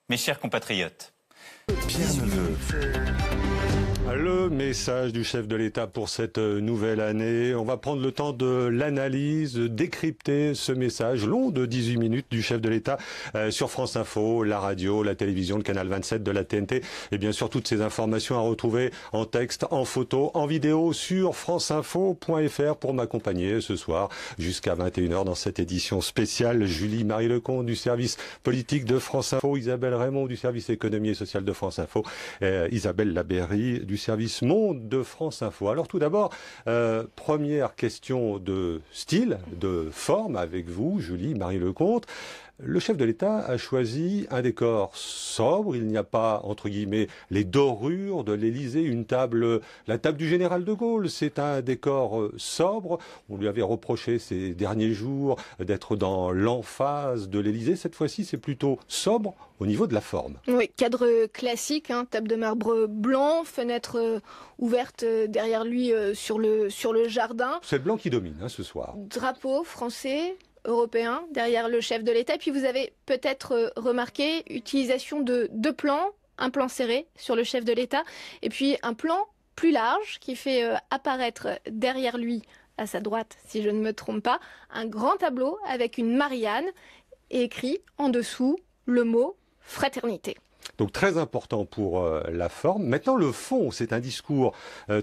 Mes chers compatriotes, Pierre Neveu. Le message du chef de l'État pour cette nouvelle année. On va prendre le temps de l'analyse, de décrypter ce message long de 18 minutes du chef de l'État sur France Info, la radio, la télévision, le canal 27 de la TNT. Et bien sûr, toutes ces informations à retrouver en texte, en photo, en vidéo sur franceinfo.fr pour m'accompagner ce soir jusqu'à 21h dans cette édition spéciale. Julie-Marie Lecomte du service politique de France Info, Isabelle Raymond du service économie et social de France Info, Isabelle Labeyrie du service Monde de France Info. Alors tout d'abord, première question de style, de forme avec vous, Julie-Marie Lecomte. Le chef de l'État a choisi un décor sobre. Il n'y a pas, entre guillemets, les dorures de l'Élysée, la table du général de Gaulle. C'est un décor sobre. On lui avait reproché ces derniers jours d'être dans l'emphase de l'Élysée. Cette fois-ci, c'est plutôt sobre au niveau de la forme. Oui, cadre classique, table de marbre blanc, fenêtre ouverte derrière lui sur le jardin. C'est le blanc qui domine ce soir. Drapeau français, européen derrière le chef de l'État. Et puis vous avez peut-être remarqué utilisation de deux plans, un plan serré sur le chef de l'État et puis un plan plus large qui fait apparaître derrière lui, à sa droite si je ne me trompe pas, un grand tableau avec une Marianne et écrit en dessous le mot fraternité. Donc très important pour la forme. Maintenant le fond, c'est un discours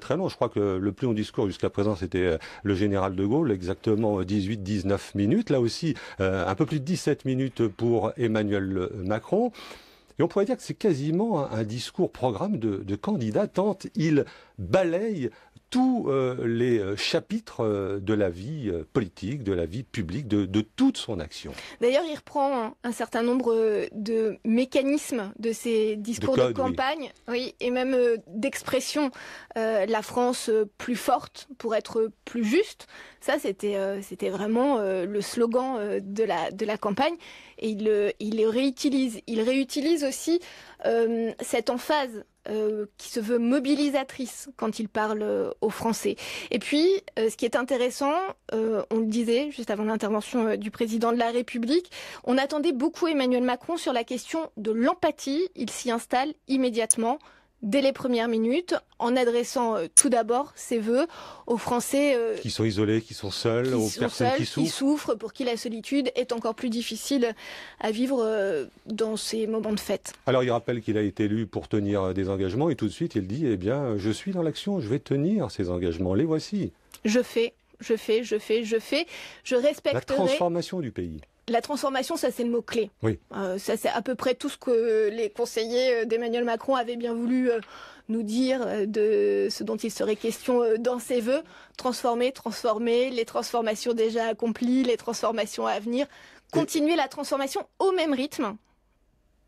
très long. Je crois que le plus long discours jusqu'à présent c'était le général de Gaulle, exactement 18-19 minutes. Là aussi un peu plus de 17 minutes pour Emmanuel Macron. Et on pourrait dire que c'est quasiment un discours programme de candidat tant il balaye tous les chapitres de la vie politique, de la vie publique, de toute son action. D'ailleurs, il reprend un certain nombre de mécanismes de ses discours de campagne, oui, et même d'expression. La France plus forte pour être plus juste. Ça, c'était vraiment le slogan de la campagne. Et il le réutilise. Il réutilise aussi cette emphase qui se veut mobilisatrice quand il parle aux Français. Et puis, ce qui est intéressant, on le disait juste avant l'intervention du président de la République, on attendait beaucoup Emmanuel Macron sur la question de l'empathie. Il s'y installe immédiatement, dès les premières minutes, en adressant tout d'abord ses vœux aux Français qui sont isolés, qui sont seuls, aux personnes qui souffrent, pour qui la solitude est encore plus difficile à vivre dans ces moments de fête. Alors il rappelle qu'il a été élu pour tenir des engagements et tout de suite il dit, eh bien, je suis dans l'action, je vais tenir ces engagements, les voici. Je respecterai... La transformation du pays. La transformation, ça c'est le mot-clé. Oui. Ça c'est à peu près tout ce que les conseillers d'Emmanuel Macron avaient bien voulu nous dire de ce dont il serait question dans ses vœux. Transformer, les transformations déjà accomplies, les transformations à venir. Continuer la transformation au même rythme.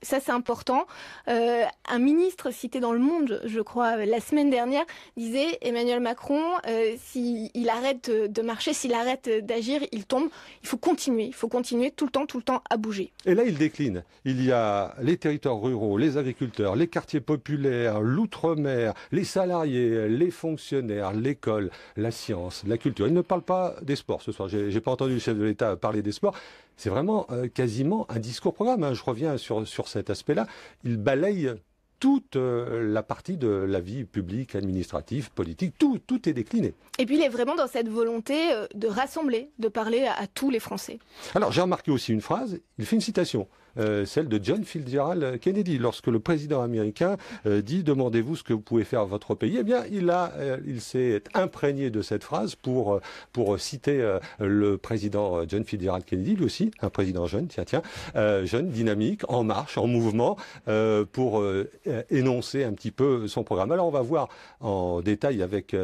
Ça, c'est important. Un ministre cité dans Le Monde, je crois, la semaine dernière, disait Emmanuel Macron, s'il arrête de marcher, s'il arrête d'agir, il tombe. Il faut continuer tout le temps à bouger. Et là, il décline. Il y a les territoires ruraux, les agriculteurs, les quartiers populaires, l'outre-mer, les salariés, les fonctionnaires, l'école, la science, la culture. Il ne parle pas des sports ce soir. J'ai pas entendu le chef de l'État parler des sports. C'est vraiment quasiment un discours programme. Je reviens sur cet aspect-là. Il balaye toute la partie de la vie publique, administrative, politique. Tout est décliné. Et puis il est vraiment dans cette volonté de rassembler, de parler à tous les Français. Alors j'ai remarqué aussi une phrase, il fait une citation. Celle de John Fitzgerald Kennedy, lorsque le président américain dit « Demandez-vous ce que vous pouvez faire à votre pays », eh bien, il s'est imprégné de cette phrase pour citer le président John Fitzgerald Kennedy, lui aussi, un président jeune, jeune, dynamique, en marche, en mouvement, pour énoncer un petit peu son programme. Alors, on va voir en détail avec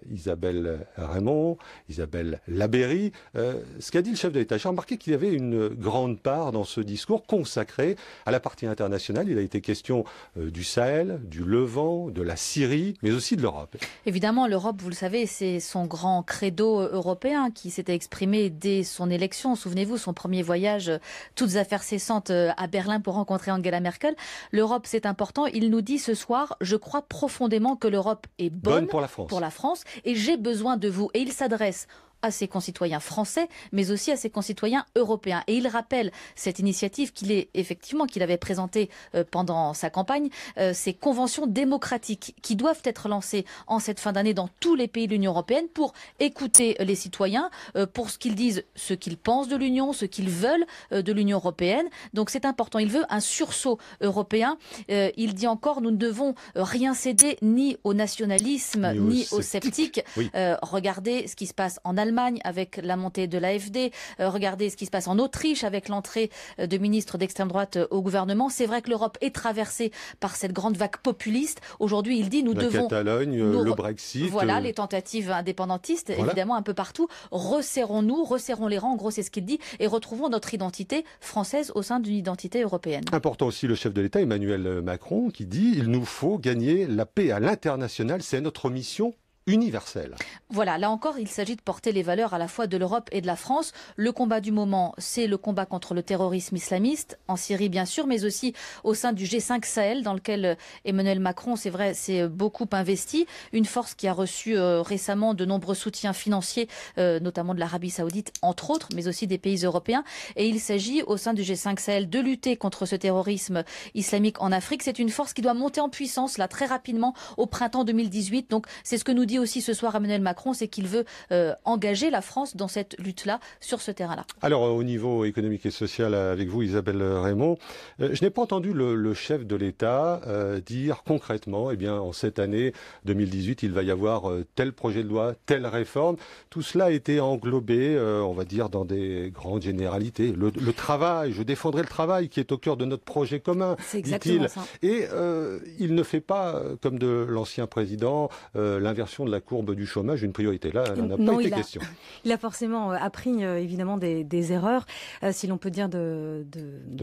Isabelle Raymond, Isabelle Labeyrie, ce qu'a dit le chef de l'État. J'ai remarqué qu'il y avait une grande part dans ce discours consacré à la partie internationale. Il a été question du Sahel, du Levant, de la Syrie, mais aussi de l'Europe. Évidemment, l'Europe, vous le savez, c'est son grand credo européen qui s'était exprimé dès son élection. Souvenez-vous, son premier voyage, toutes affaires cessantes à Berlin pour rencontrer Angela Merkel. L'Europe, c'est important. Il nous dit ce soir, je crois profondément que l'Europe est bonne pour la France. Et j'ai besoin de vous. Et il s'adresse à ses concitoyens français, mais aussi à ses concitoyens européens. Et il rappelle cette initiative qu'il avait présentée pendant sa campagne, ces conventions démocratiques qui doivent être lancées en cette fin d'année dans tous les pays de l'Union européenne pour écouter les citoyens, pour ce qu'ils disent, ce qu'ils pensent de l'Union, ce qu'ils veulent de l'Union européenne. Donc c'est important. Il veut un sursaut européen. Il dit encore, nous ne devons rien céder ni au nationalisme, ni aux sceptiques. Oui. Regardez ce qui se passe en Allemagne avec la montée de l'AfD. Regardez ce qui se passe en Autriche avec l'entrée de ministres d'extrême droite au gouvernement. C'est vrai que l'Europe est traversée par cette grande vague populiste. Aujourd'hui, il dit, nous devons... La Catalogne, le Brexit... Voilà, les tentatives indépendantistes, évidemment, un peu partout. Resserrons-nous, resserrons les rangs, en gros, c'est ce qu'il dit, et retrouvons notre identité française au sein d'une identité européenne. Important aussi, le chef de l'État, Emmanuel Macron, qui dit, il nous faut gagner la paix à l'international, c'est notre mission universelle. Voilà, là encore, il s'agit de porter les valeurs à la fois de l'Europe et de la France. Le combat du moment, c'est le combat contre le terrorisme islamiste, en Syrie bien sûr, mais aussi au sein du G5 Sahel, dans lequel Emmanuel Macron, c'est vrai, s'est beaucoup investi. Une force qui a reçu récemment de nombreux soutiens financiers, notamment de l'Arabie Saoudite, entre autres, mais aussi des pays européens. Et il s'agit, au sein du G5 Sahel, de lutter contre ce terrorisme islamique en Afrique. C'est une force qui doit monter en puissance, là, très rapidement, au printemps 2018. Donc, c'est ce que nous dit aussi ce soir Emmanuel Macron, c'est qu'il veut engager la France dans cette lutte-là, sur ce terrain-là. Alors, au niveau économique et social, avec vous, Isabelle Raymond, je n'ai pas entendu le chef de l'État dire concrètement, eh bien, en cette année 2018, il va y avoir tel projet de loi, telle réforme. Tout cela a été englobé, on va dire, dans des grandes généralités. Le travail, je défendrai le travail qui est au cœur de notre projet commun, dit-il. Et il ne fait pas, comme de l'ancien président, l'inversion de la courbe du chômage une priorité. Là, il n'en a pas été question. Il a forcément appris évidemment des erreurs, si l'on peut dire, de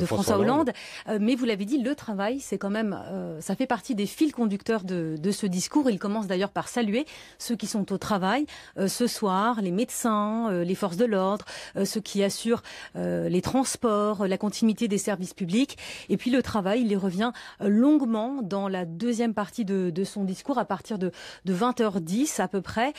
François Hollande. Mais vous l'avez dit, le travail, c'est quand même, ça fait partie des fils conducteurs de ce discours. Il commence d'ailleurs par saluer ceux qui sont au travail ce soir, les médecins, les forces de l'ordre, ceux qui assurent les transports, la continuité des services publics. Et puis le travail, il y revient longuement dans la deuxième partie de son discours, à partir de 20h10 à peu près.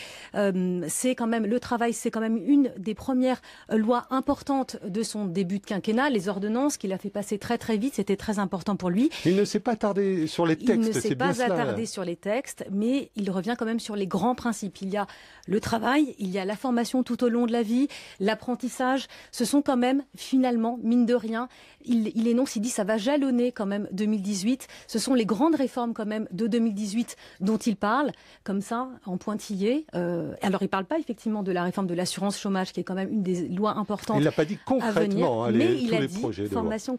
C'est quand même, le travail, c'est quand même une des premières lois importantes de son début de quinquennat. Les ordonnances qu'il a fait passer très très vite, c'était très important pour lui. Il ne s'est pas attardé sur les textes. Il ne s'est pas attardé sur les textes, mais il revient quand même sur les grands principes. Il y a le travail, il y a la formation tout au long de la vie, l'apprentissage. Ce sont quand même, finalement, mine de rien, il énonce, il dit, ça va jalonner quand même 2018. Ce sont les grandes réformes quand même de 2018 dont il parle, comme ça, en pointillé. Alors, il ne parle pas effectivement de la réforme de l'assurance chômage, qui est quand même une des lois importantes. Il ne l'a pas dit concrètement, à venir, mais il tous a les dit projets de formation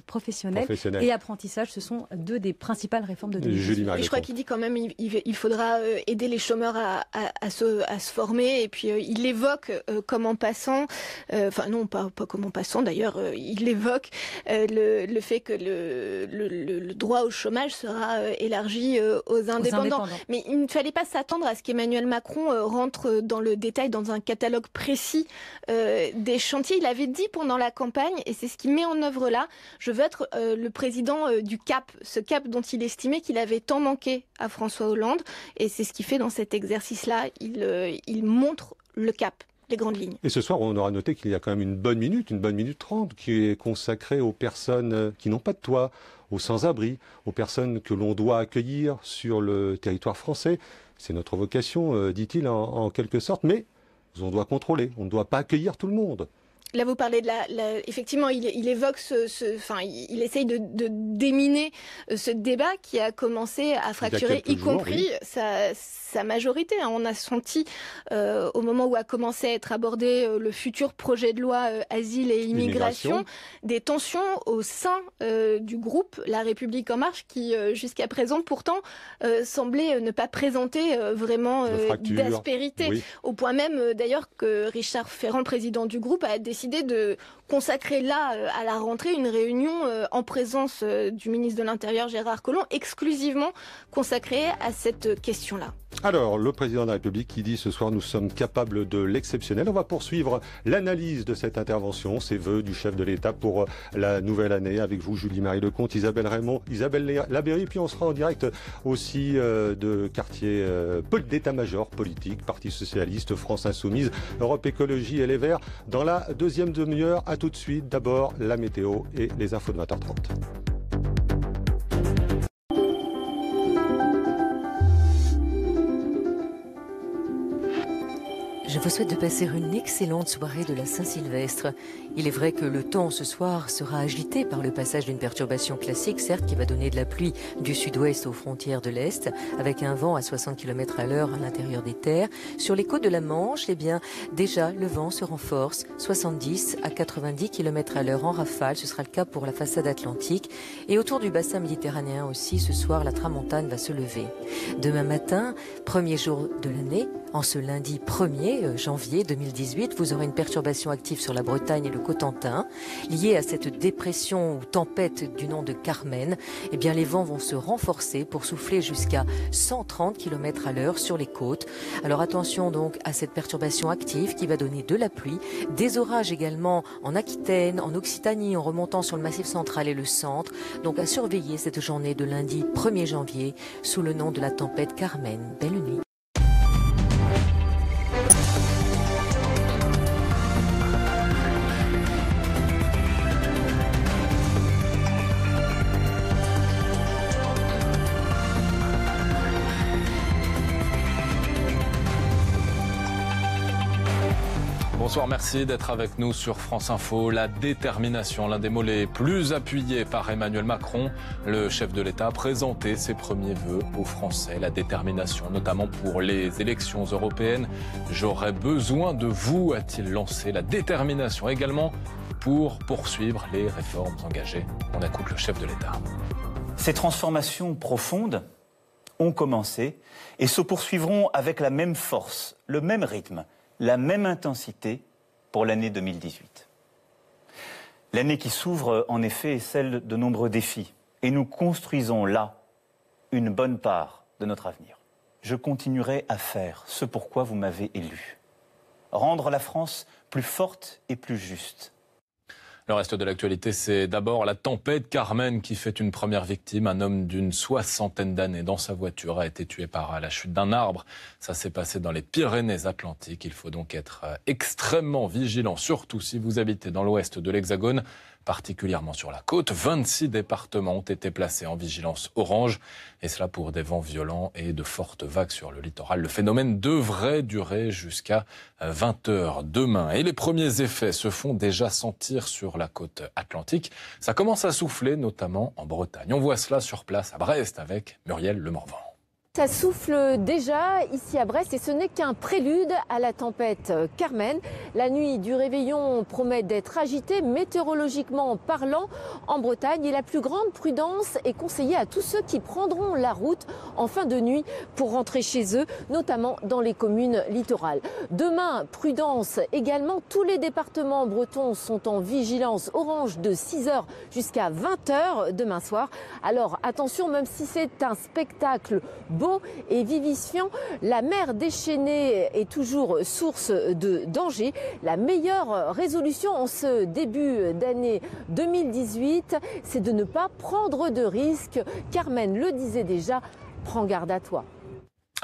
professionnelle et apprentissage, ce sont deux des principales réformes de 2018. Et je crois qu'il dit quand même il faudra aider les chômeurs à se former, et puis il évoque comme en passant, enfin non, pas comme en passant d'ailleurs, il évoque le fait que le droit au chômage sera élargi aux indépendants. Mais il ne fallait pas s'attendre à ce qu'Emmanuel Macron rentre dans le détail, dans un catalogue précis des chantiers. Il avait dit pendant la campagne, et c'est ce qu'il met en œuvre là, je veux être le président du cap, ce cap dont il estimait qu'il avait tant manqué à François Hollande, et c'est ce qu'il fait dans cet exercice-là, il montre le cap. Les grandes lignes. Et ce soir, on aura noté qu'il y a quand même une bonne minute 30, qui est consacrée aux personnes qui n'ont pas de toit, aux sans-abri, aux personnes que l'on doit accueillir sur le territoire français. C'est notre vocation, dit-il en quelque sorte, mais on doit contrôler, on ne doit pas accueillir tout le monde. Là, vous parlez de effectivement, il évoque il essaye de déminer ce débat qui a commencé à fracturer, y compris sa majorité. On a senti, au moment où a commencé à être abordé le futur projet de loi asile et immigration, des tensions au sein du groupe La République En Marche, qui jusqu'à présent pourtant semblait ne pas présenter vraiment d'aspérité. Oui. Au point même d'ailleurs que Richard Ferrand, le président du groupe, a décidé de consacrer là, à la rentrée, une réunion en présence du ministre de l'Intérieur Gérard Collomb, exclusivement consacrée à cette question-là. Alors, le président de la République qui dit ce soir nous sommes capables de l'exceptionnel. On va poursuivre l'analyse de cette intervention, ces vœux du chef de l'État pour la nouvelle année avec vous, Julie-Marie Lecomte, Isabelle Raymond, Isabelle Labéry, puis on sera en direct aussi de quartier d'état-major politique, Parti Socialiste, France Insoumise, Europe Écologie et Les Verts. Dans la deuxième demi-heure, à tout de suite. D'abord, la météo et les infos de 20h30. Je vous souhaite de passer une excellente soirée de la Saint-Sylvestre. Il est vrai que le temps ce soir sera agité par le passage d'une perturbation classique, certes, qui va donner de la pluie du sud-ouest aux frontières de l'Est, avec un vent à 60 km à l'heure à l'intérieur des terres. Sur les côtes de la Manche, eh bien, déjà, le vent se renforce, 70 à 90 km à l'heure en rafale. Ce sera le cas pour la façade atlantique. Et autour du bassin méditerranéen aussi, ce soir, la tramontane va se lever. Demain matin, premier jour de l'année, en ce lundi 1er janvier 2018, vous aurez une perturbation active sur la Bretagne et le Cotentin. Liée à cette dépression ou tempête du nom de Carmen, eh bien, les vents vont se renforcer pour souffler jusqu'à 130 km à l'heure sur les côtes. Alors attention donc à cette perturbation active qui va donner de la pluie, des orages également en Aquitaine, en Occitanie, en remontant sur le Massif central et le centre. Donc à surveiller cette journée de lundi 1er janvier sous le nom de la tempête Carmen. Belle nuit. Bonsoir, merci d'être avec nous sur France Info. La détermination, l'un des mots les plus appuyés par Emmanuel Macron. Le chef de l'État a présenté ses premiers vœux aux Français. La détermination, notamment pour les élections européennes. J'aurai besoin de vous, a-t-il lancé. La détermination également pour poursuivre les réformes engagées. On écoute le chef de l'État. Ces transformations profondes ont commencé et se poursuivront avec la même force, le même rythme, la même intensité pour l'année 2018. L'année qui s'ouvre, en effet, est celle de nombreux défis. Et nous construisons là une bonne part de notre avenir. Je continuerai à faire ce pourquoi vous m'avez élu. Rendre la France plus forte et plus juste. Le reste de l'actualité, c'est d'abord la tempête Carmen qui fait une première victime. Un homme d'une 60aine d'années dans sa voiture a été tué par la chute d'un arbre. Ça s'est passé dans les Pyrénées-Atlantiques. Il faut donc être extrêmement vigilant, surtout si vous habitez dans l'ouest de l'Hexagone, particulièrement sur la côte. 26 départements ont été placés en vigilance orange, et cela pour des vents violents et de fortes vagues sur le littoral. Le phénomène devrait durer jusqu'à 20h demain. Et les premiers effets se font déjà sentir sur la côte atlantique. Ça commence à souffler, notamment en Bretagne. On voit cela sur place à Brest avec Muriel Lemorvan. Ça souffle déjà ici à Brest et ce n'est qu'un prélude à la tempête Carmen. La nuit du réveillon promet d'être agitée météorologiquement parlant en Bretagne et la plus grande prudence est conseillée à tous ceux qui prendront la route en fin de nuit pour rentrer chez eux, notamment dans les communes littorales. Demain, prudence également. Tous les départements bretons sont en vigilance orange de 6h jusqu'à 20h demain soir. Alors attention, même si c'est un spectacle beau et vivifiant, la mer déchaînée est toujours source de danger. La meilleure résolution en ce début d'année 2018, c'est de ne pas prendre de risques. Carmen le disait déjà, prends garde à toi.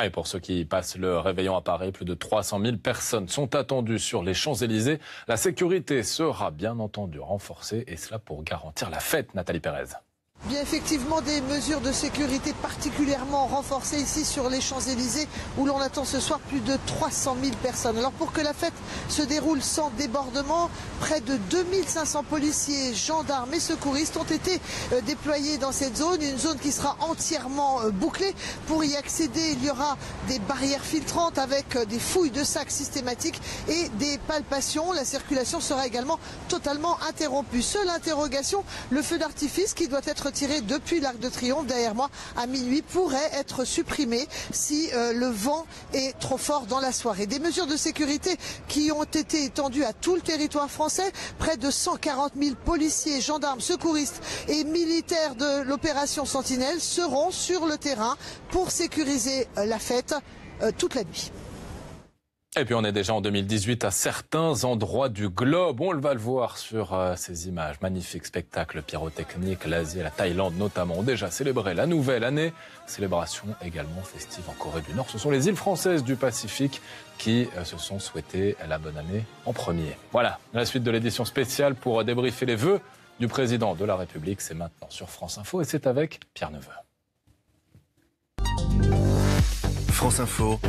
Et pour ceux qui passent le réveillon à Paris, plus de 300 000 personnes sont attendues sur les Champs-Élysées. La sécurité sera bien entendu renforcée et cela pour garantir la fête, Nathalie Pérez. Bien effectivement des mesures de sécurité particulièrement renforcées ici sur les Champs-Élysées où l'on attend ce soir plus de 300 000 personnes. Alors pour que la fête se déroule sans débordement, près de 2500 policiers, gendarmes et secouristes ont été déployés dans cette zone, une zone qui sera entièrement bouclée. Pour y accéder, il y aura des barrières filtrantes avec des fouilles de sacs systématiques et des palpations. La circulation sera également totalement interrompue. Seule interrogation, le feu d'artifice qui doit être tiré depuis l'Arc de Triomphe derrière moi à minuit pourrait être supprimé si le vent est trop fort dans la soirée. Des mesures de sécurité qui ont été étendues à tout le territoire français. Près de 140 000 policiers, gendarmes, secouristes et militaires de l'opération Sentinelle seront sur le terrain pour sécuriser la fête toute la nuit. Et puis on est déjà en 2018 à certains endroits du globe. On va le voir sur ces images. Magnifique spectacle pyrotechnique. L'Asie et la Thaïlande notamment ont déjà célébré la nouvelle année. Célébration également festive en Corée du Nord. Ce sont les îles françaises du Pacifique qui se sont souhaitées la bonne année en premier. Voilà, la suite de l'édition spéciale pour débriefer les vœux du président de la République. C'est maintenant sur France Info et c'est avec Pierre Neveu. France Info.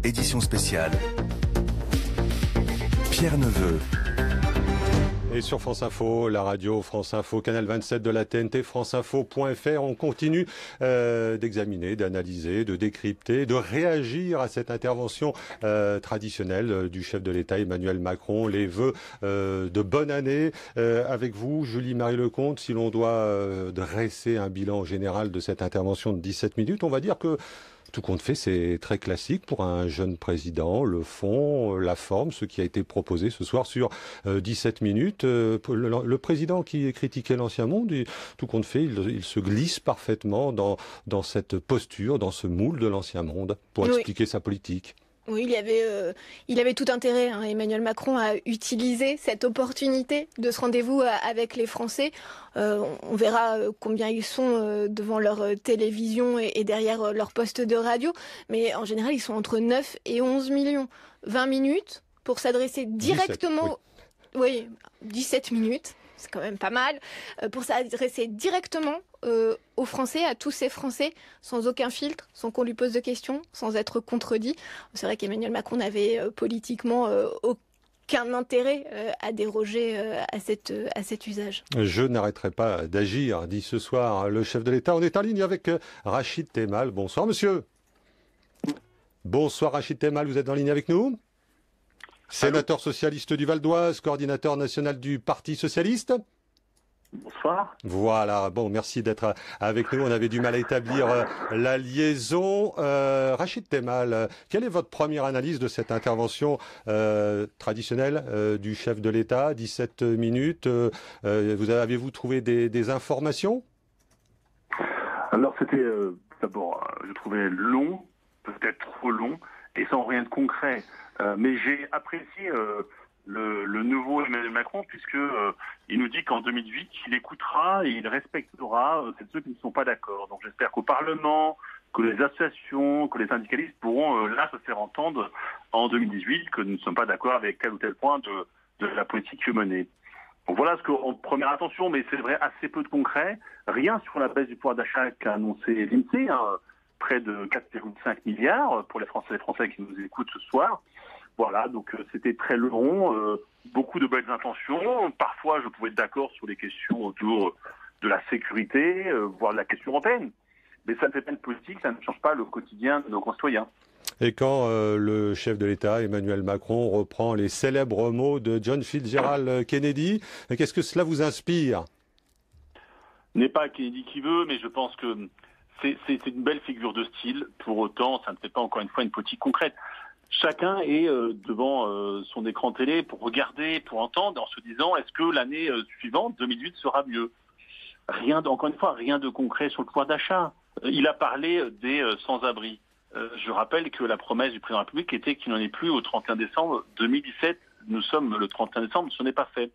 Édition spéciale, Pierre Neveu. Et sur France Info, la radio, France Info, Canal 27 de la TNT, franceinfo.fr, on continue d'examiner, d'analyser, de décrypter, de réagir à cette intervention traditionnelle du chef de l'État Emmanuel Macron, les vœux de bonne année. Avec vous, Julie-Marie Lecomte, si l'on doit dresser un bilan général de cette intervention de 17 minutes, on va dire que tout compte fait, c'est très classique pour un jeune président. Le fond, la forme, ce qui a été proposé ce soir sur 17 minutes. Le président qui critiquait l'Ancien Monde, tout compte fait, il se glisse parfaitement dans cette posture, dans ce moule de l'Ancien Monde pour expliquer sa politique. Oui, il avait tout intérêt, Emmanuel Macron, à utiliser cette opportunité de ce rendez-vous avec les Français. On verra combien ils sont devant leur télévision et derrière leur poste de radio. Mais en général, ils sont entre 9 et 11 millions. 20 minutes pour s'adresser directement... 17, oui, 17 minutes. C'est quand même pas mal, pour s'adresser directement aux Français, à tous ces Français, sans aucun filtre, sans qu'on lui pose de questions, sans être contredit. C'est vrai qu'Emmanuel Macron n'avait politiquement aucun intérêt à déroger à cet usage. Je n'arrêterai pas d'agir, dit ce soir le chef de l'État. On est en ligne avec Rachid Temal. Bonsoir monsieur. Bonsoir Rachid Temal, vous êtes en ligne avec nous ? Sénateur socialiste du Val d'Oise, coordinateur national du Parti socialiste. Bonsoir. Voilà, bon, merci d'être avec nous. On avait du mal à établir la liaison. Rachid Temal, quelle est votre première analyse de cette intervention traditionnelle du chef de l'État, 17 minutes avez-vous trouvé des informations? Alors c'était d'abord, je trouvais long, peut-être trop long, et sans rien de concret. Mais j'ai apprécié le nouveau Emmanuel Macron puisque il nous dit qu'en 2008, il écoutera et il respectera ceux qui ne sont pas d'accord. Donc j'espère qu'au Parlement, que les associations, que les syndicalistes pourront là se faire entendre en 2018 que nous ne sommes pas d'accord avec tel ou tel point de la politique menée. Donc voilà ce qu'en première intention, mais c'est vrai, assez peu de concret. Rien sur la baisse du pouvoir d'achat qu'a annoncé l'INSEE, près de 4,5 milliards pour les Français et les Français qui nous écoutent ce soir. Voilà, donc c'était très long, beaucoup de belles intentions. Parfois, je pouvais être d'accord sur les questions autour de la sécurité, voire de la question européenne. Mais ça ne fait pas une politique, ça ne change pas le quotidien de nos concitoyens. Et quand le chef de l'État, Emmanuel Macron, reprend les célèbres mots de John Fitzgerald Kennedy, qu'est-ce que cela vous inspire? N'est pas Kennedy qui veut, mais je pense que c'est une belle figure de style. Pour autant, ça ne fait pas encore une fois une politique concrète. Chacun est devant son écran télé pour regarder, pour entendre, en se disant est-ce que l'année suivante, 2008, sera mieux? Encore une fois, rien de concret sur le pouvoir d'achat. Il a parlé des sans-abri. Je rappelle que la promesse du président de la République était qu'il n'en ait plus au 31 décembre 2017. Nous sommes le 31 décembre, ce n'est pas fait.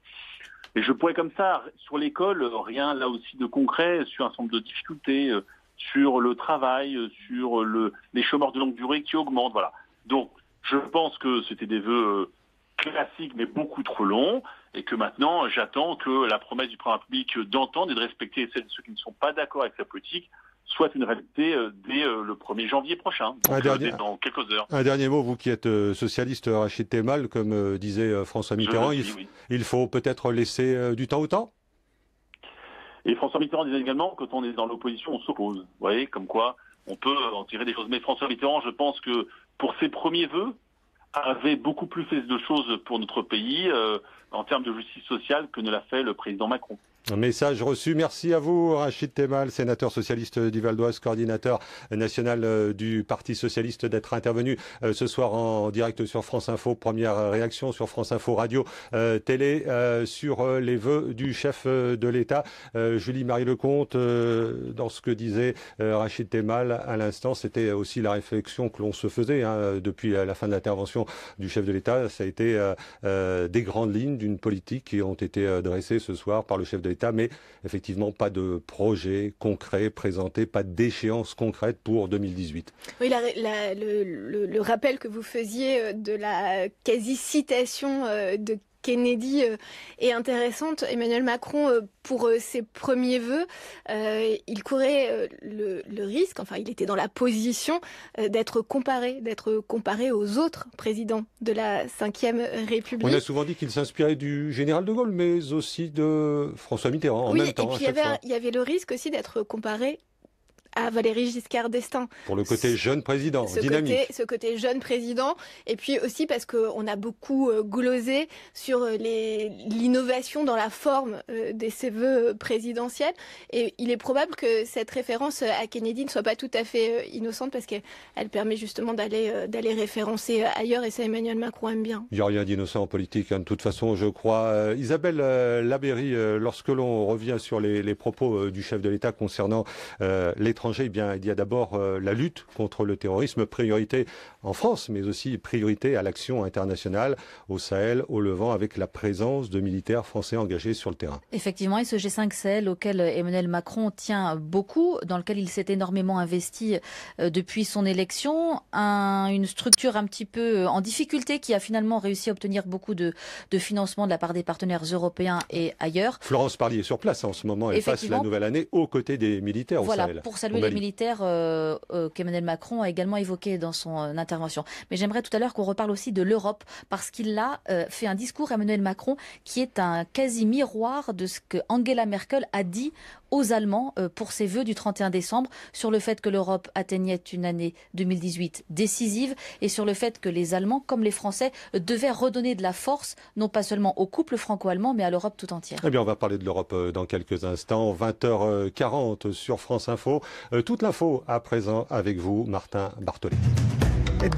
Et je pourrais comme ça, sur l'école, rien là aussi de concret, sur un certain nombre de difficultés, sur le travail, sur les chômeurs de longue durée qui augmentent. Voilà. Donc, je pense que c'était des vœux classiques, mais beaucoup trop longs, et que maintenant, j'attends que la promesse du président de la République d'entendre et de respecter celles de ceux qui ne sont pas d'accord avec sa politique soit une réalité dès le 1er janvier prochain, donc dans quelques heures. Un dernier mot, vous qui êtes socialiste, Rachid Temal, comme disait François Mitterrand, il faut peut-être laisser du temps au temps? Et François Mitterrand disait également que quand on est dans l'opposition, on s'oppose. Vous voyez, comme quoi on peut en tirer des choses. Mais François Mitterrand, je pense que pour ses premiers vœux, avait beaucoup plus fait de choses pour notre pays en termes de justice sociale que ne l'a fait le président Macron. Un message reçu. Merci à vous, Rachid Temal, sénateur socialiste du Val d'Oise, coordinateur national du Parti socialiste, d'être intervenu ce soir en direct sur France Info. Première réaction sur France Info Radio, télé, sur les vœux du chef de l'État. Julie-Marie Lecomte, dans ce que disait Rachid Temal à l'instant, c'était aussi la réflexion que l'on se faisait depuis la fin de l'intervention du chef de l'État. Ça a été des grandes lignes d'une politique qui ont été dressées ce soir par le chef de l'État, mais effectivement pas de projet concret présenté, pas d'échéance concrète pour 2018. Oui, le rappel que vous faisiez de la quasi-citation de Kennedy est intéressante. Emmanuel Macron, pour ses premiers vœux, il courait le risque, enfin il était dans la position d'être comparé aux autres présidents de la Ve République. On a souvent dit qu'il s'inspirait du général de Gaulle, mais aussi de François Mitterrand en même temps. Oui, et puis il y avait le risque aussi d'être comparé à Valéry Giscard d'Estaing. Pour le côté jeune président, dynamique. Ce côté jeune président, et puis aussi parce qu'on a beaucoup glosé sur l'innovation dans la forme de ses vœux présidentiels. Et il est probable que cette référence à Kennedy ne soit pas tout à fait innocente, parce qu'elle permet justement d'aller référencer ailleurs, et ça Emmanuel Macron aime bien. Il n'y a rien d'innocent en politique, de toute façon, je crois. Isabelle Labeyrie, lorsque l'on revient sur les propos du chef de l'État concernant l'étranger, eh bien, il y a d'abord la lutte contre le terrorisme, priorité en France, mais aussi priorité à l'action internationale au Sahel, au Levant, avec la présence de militaires français engagés sur le terrain. Effectivement, et ce G5 Sahel auquel Emmanuel Macron tient beaucoup, dans lequel il s'est énormément investi depuis son élection, une structure un petit peu en difficulté qui a finalement réussi à obtenir beaucoup de financement de la part des partenaires européens et ailleurs. Florence Parly est sur place en ce moment, elle passe la nouvelle année aux côtés des militaires au Sahel. Pour saluer les militaires qu'Emmanuel Macron a également évoqué dans son intervention. Mais j'aimerais tout à l'heure qu'on reparle aussi de l'Europe, parce qu'il a fait un discours, Emmanuel Macron, qui est un quasi-miroir de ce que Angela Merkel a dit aux Allemands pour ses vœux du 31 décembre, sur le fait que l'Europe atteignait une année 2018 décisive, et sur le fait que les Allemands, comme les Français, devaient redonner de la force, non pas seulement au couple franco-allemand, mais à l'Europe tout entière. Eh bien, on va parler de l'Europe dans quelques instants, 20h40 sur France Info. Toute l'info à présent avec vous, Martin Barthollet.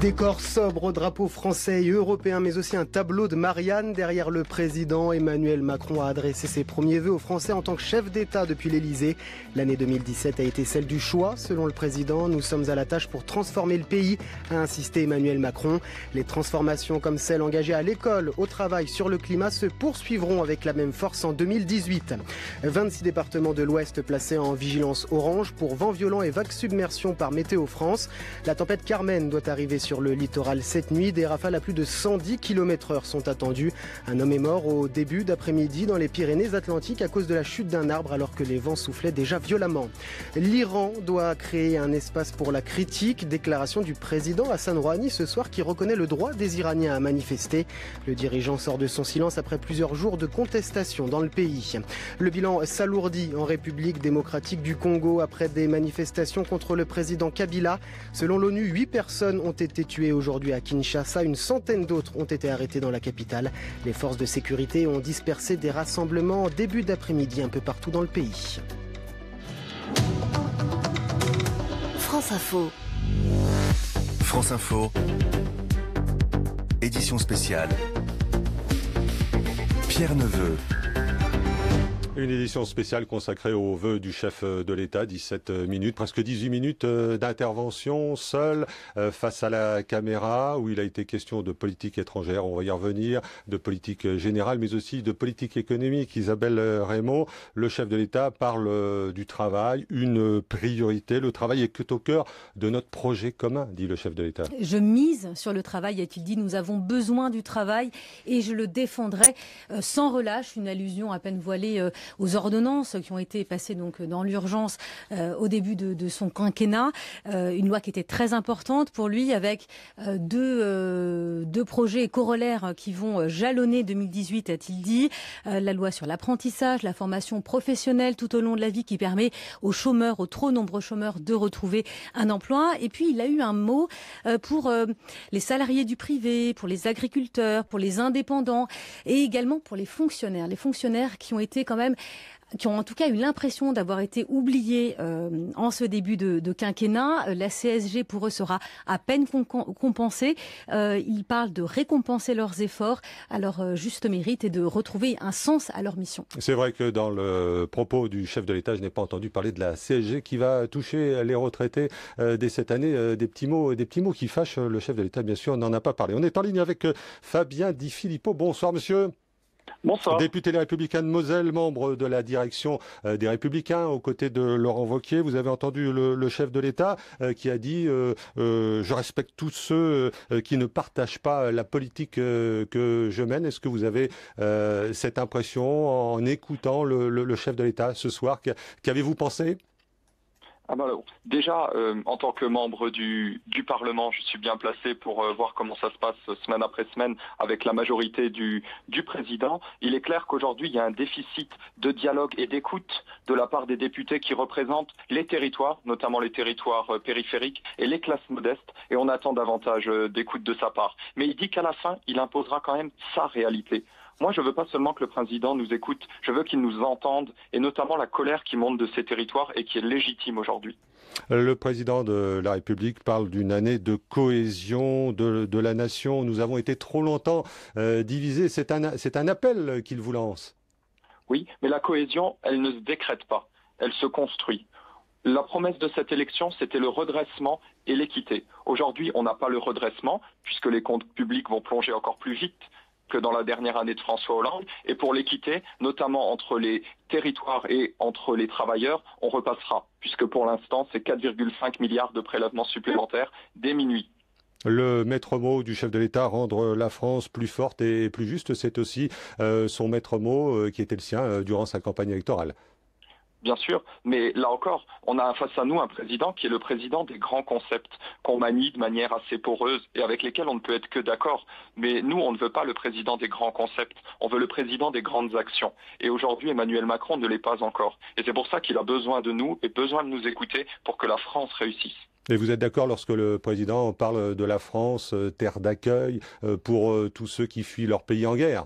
Décor sobre au drapeau français et européen, mais aussi un tableau de Marianne derrière le président. Emmanuel Macron a adressé ses premiers vœux aux Français en tant que chef d'État depuis l'Elysée. L'année 2017 a été celle du choix, selon le président. Nous sommes à la tâche pour transformer le pays, a insisté Emmanuel Macron. Les transformations comme celles engagées à l'école, au travail, sur le climat se poursuivront avec la même force en 2018. 26 départements de l'Ouest placés en vigilance orange pour vents violents et vagues submersion par Météo France. La tempête Carmen doit arriver sur le littoral cette nuit. Des rafales à plus de 110 km/h sont attendues. Un homme est mort au début d'après-midi dans les Pyrénées-Atlantiques à cause de la chute d'un arbre alors que les vents soufflaient déjà violemment. L'Iran doit créer un espace pour la critique. Déclaration du président Hassan Rouhani ce soir, qui reconnaît le droit des Iraniens à manifester. Le dirigeant sort de son silence après plusieurs jours de contestation dans le pays. Le bilan s'alourdit en République démocratique du Congo après des manifestations contre le président Kabila. Selon l'ONU, 8 personnes ont été tués aujourd'hui à Kinshasa. Une centaine d'autres ont été arrêtés dans la capitale. Les forces de sécurité ont dispersé des rassemblements en début d'après-midi un peu partout dans le pays. France Info. France Info. Édition spéciale. Pierre Neveu. Une édition spéciale consacrée aux vœux du chef de l'État, 17 minutes, presque 18 minutes d'intervention, seul, face à la caméra, où il a été question de politique étrangère, on va y revenir, de politique générale, mais aussi de politique économique. Isabelle Raymond, le chef de l'État, parle du travail, une priorité. Le travail est au cœur de notre projet commun, dit le chef de l'État. Je mise sur le travail, a-t-il dit. Nous avons besoin du travail et je le défendrai sans relâche. Une allusion à peine voilée aux ordonnances qui ont été passées donc dans l'urgence au début de son quinquennat. Une loi qui était très importante pour lui, avec deux projets corollaires qui vont jalonner 2018, a-t-il dit. La loi sur l'apprentissage, la formation professionnelle tout au long de la vie, qui permet aux chômeurs, aux trop nombreux chômeurs, de retrouver un emploi. Et puis il a eu un mot pour les salariés du privé, pour les agriculteurs, pour les indépendants et également pour les fonctionnaires qui ont été quand même qui ont en tout cas eu l'impression d'avoir été oubliés en ce début de quinquennat. La CSG, pour eux, sera à peine compensée. Ils parlent de récompenser leurs efforts à leur juste mérite et de retrouver un sens à leur mission. C'est vrai que dans le propos du chef de l'État, je n'ai pas entendu parler de la CSG qui va toucher les retraités dès cette année. Des petits mots qui fâchent. Le chef de l'État, bien sûr, n'en a pas parlé. On est en ligne avec Fabien Di Filippo. Bonsoir, monsieur. Bonsoir. Député Les Républicains de Moselle, membre de la direction des Républicains aux côtés de Laurent Wauquiez. Vous avez entendu le chef de l'État qui a dit je respecte tous ceux qui ne partagent pas la politique que je mène. Est-ce que vous avez cette impression en écoutant le chef de l'État ce soir? Qu'avez-vous pensé? Déjà, en tant que membre du Parlement, je suis bien placé pour voir comment ça se passe semaine après semaine avec la majorité du président. Il est clair qu'aujourd'hui, il y a un déficit de dialogue et d'écoute de la part des députés qui représentent les territoires, notamment les territoires périphériques et les classes modestes, et on attend davantage d'écoute de sa part. Mais il dit qu'à la fin, il imposera quand même sa réalité. Moi, je veux pas seulement que le président nous écoute, je veux qu'il nous entende, et notamment la colère qui monte de ces territoires et qui est légitime aujourd'hui. Le président de la République parle d'une année de cohésion de la nation. Nous avons été trop longtemps divisés. C'est un appel qu'il vous lance. Oui, mais la cohésion, elle ne se décrète pas, elle se construit. La promesse de cette élection, c'était le redressement et l'équité. Aujourd'hui, on n'a pas le redressement, puisque les comptes publics vont plonger encore plus vite que dans la dernière année de François Hollande. Et pour l'équité, notamment entre les territoires et entre les travailleurs, on repassera, puisque pour l'instant, c'est 4,5 milliards de prélèvements supplémentaires dès minuit. Le maître mot du chef de l'État, rendre la France plus forte et plus juste, c'est aussi son maître mot qui était le sien durant sa campagne électorale. Bien sûr, mais là encore, on a face à nous un président qui est le président des grands concepts, qu'on manie de manière assez poreuse et avec lesquels on ne peut être que d'accord. Mais nous, on ne veut pas le président des grands concepts, on veut le président des grandes actions. Et aujourd'hui, Emmanuel Macron ne l'est pas encore. Et c'est pour ça qu'il a besoin de nous et besoin de nous écouter pour que la France réussisse. Et vous êtes d'accord lorsque le président parle de la France, terre d'accueil, pour tous ceux qui fuient leur pays en guerre?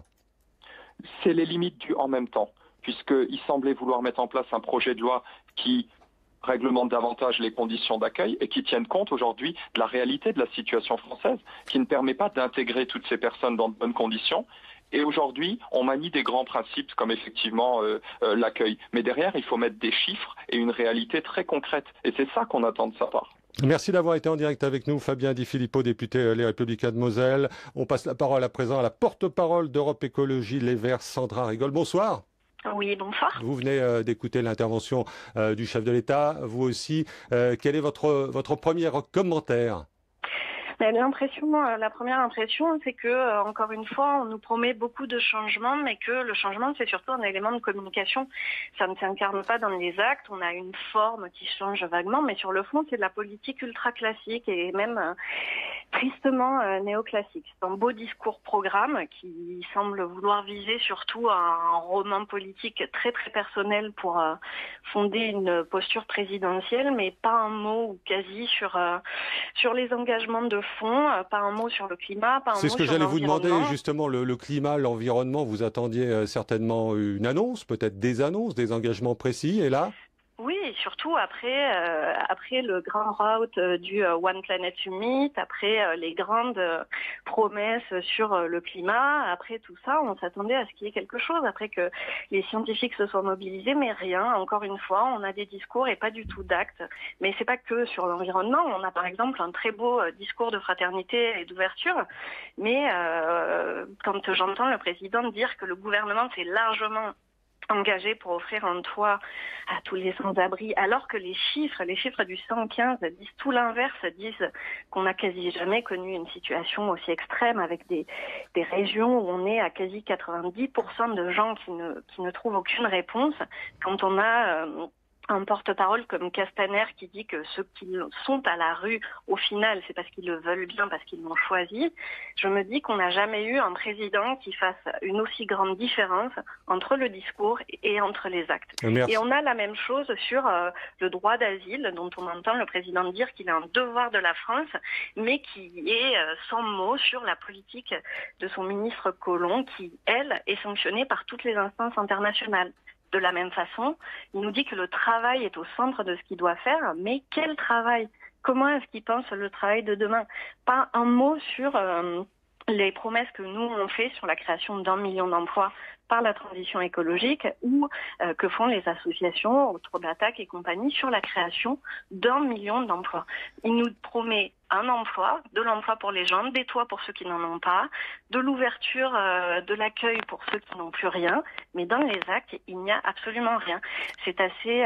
C'est les limites du « en même temps ». Puisqu'il semblait vouloir mettre en place un projet de loi qui réglemente davantage les conditions d'accueil et qui tienne compte aujourd'hui de la réalité de la situation française, qui ne permet pas d'intégrer toutes ces personnes dans de bonnes conditions. Et aujourd'hui, on manie des grands principes comme effectivement l'accueil. Mais derrière, il faut mettre des chiffres et une réalité très concrète. Et c'est ça qu'on attend de sa part. Merci d'avoir été en direct avec nous, Fabien Di Filippo, député Les Républicains de Moselle. On passe la parole à présent à la porte-parole d'Europe Écologie Les Verts, Sandra Rigol. Bonsoir. Oui, bonsoir. Vous venez d'écouter l'intervention du chef de l'État. Vous aussi, quel est votre premier commentaire? La première impression, c'est que, encore une fois, on nous promet beaucoup de changements, mais que le changement, c'est surtout un élément de communication. Ça ne s'incarne pas dans les actes. On a une forme qui change vaguement, mais sur le fond, c'est de la politique ultra classique et même tristement néoclassique. C'est un beau discours-programme qui semble vouloir viser surtout un roman politique très très personnel pour fonder une posture présidentielle, mais pas un mot ou quasi sur les engagements de fond, pas un mot sur le climat, pas un mot sur l'environnement. C'est ce que j'allais vous demander, justement, le climat, l'environnement, vous attendiez certainement une annonce, peut-être des annonces, des engagements précis, et là ? Oui, surtout après le grand route du One Planet Summit, après les grandes promesses sur le climat, après tout ça, on s'attendait à ce qu'il y ait quelque chose, après que les scientifiques se soient mobilisés, mais rien. Encore une fois, on a des discours et pas du tout d'actes. Mais c'est pas que sur l'environnement. On a par exemple un très beau discours de fraternité et d'ouverture, mais quand j'entends le président dire que le gouvernement s'est largement engagé pour offrir un toit à tous les sans-abri, alors que les chiffres du 115 disent tout l'inverse, disent qu'on n'a quasi jamais connu une situation aussi extrême avec des régions où on est à quasi 90% de gens qui ne trouvent aucune réponse. Quand on a un porte-parole comme Castaner qui dit que ceux qui sont à la rue, au final, c'est parce qu'ils le veulent bien, parce qu'ils l'ont choisi. Je me dis qu'on n'a jamais eu un président qui fasse une aussi grande différence entre le discours et entre les actes. Merci. Et on a la même chose sur le droit d'asile, dont on entend le président dire qu'il est un devoir de la France, mais qui est sans mots sur la politique de son ministre Collomb, qui, elle, est sanctionnée par toutes les instances internationales. de la même façon. Il nous dit que le travail est au centre de ce qu'il doit faire, mais quel travail ? Comment est-ce qu'il pense le travail de demain ? Pas un mot sur les promesses que nous on fait sur la création d'1 million d'emplois par la transition écologique ou que font les associations autour d'Attaque et compagnie sur la création d'1 million d'emplois. Il nous promet un emploi, de l'emploi pour les gens, des toits pour ceux qui n'en ont pas, de l'ouverture de l'accueil pour ceux qui n'ont plus rien, mais dans les actes, il n'y a absolument rien. C'est assez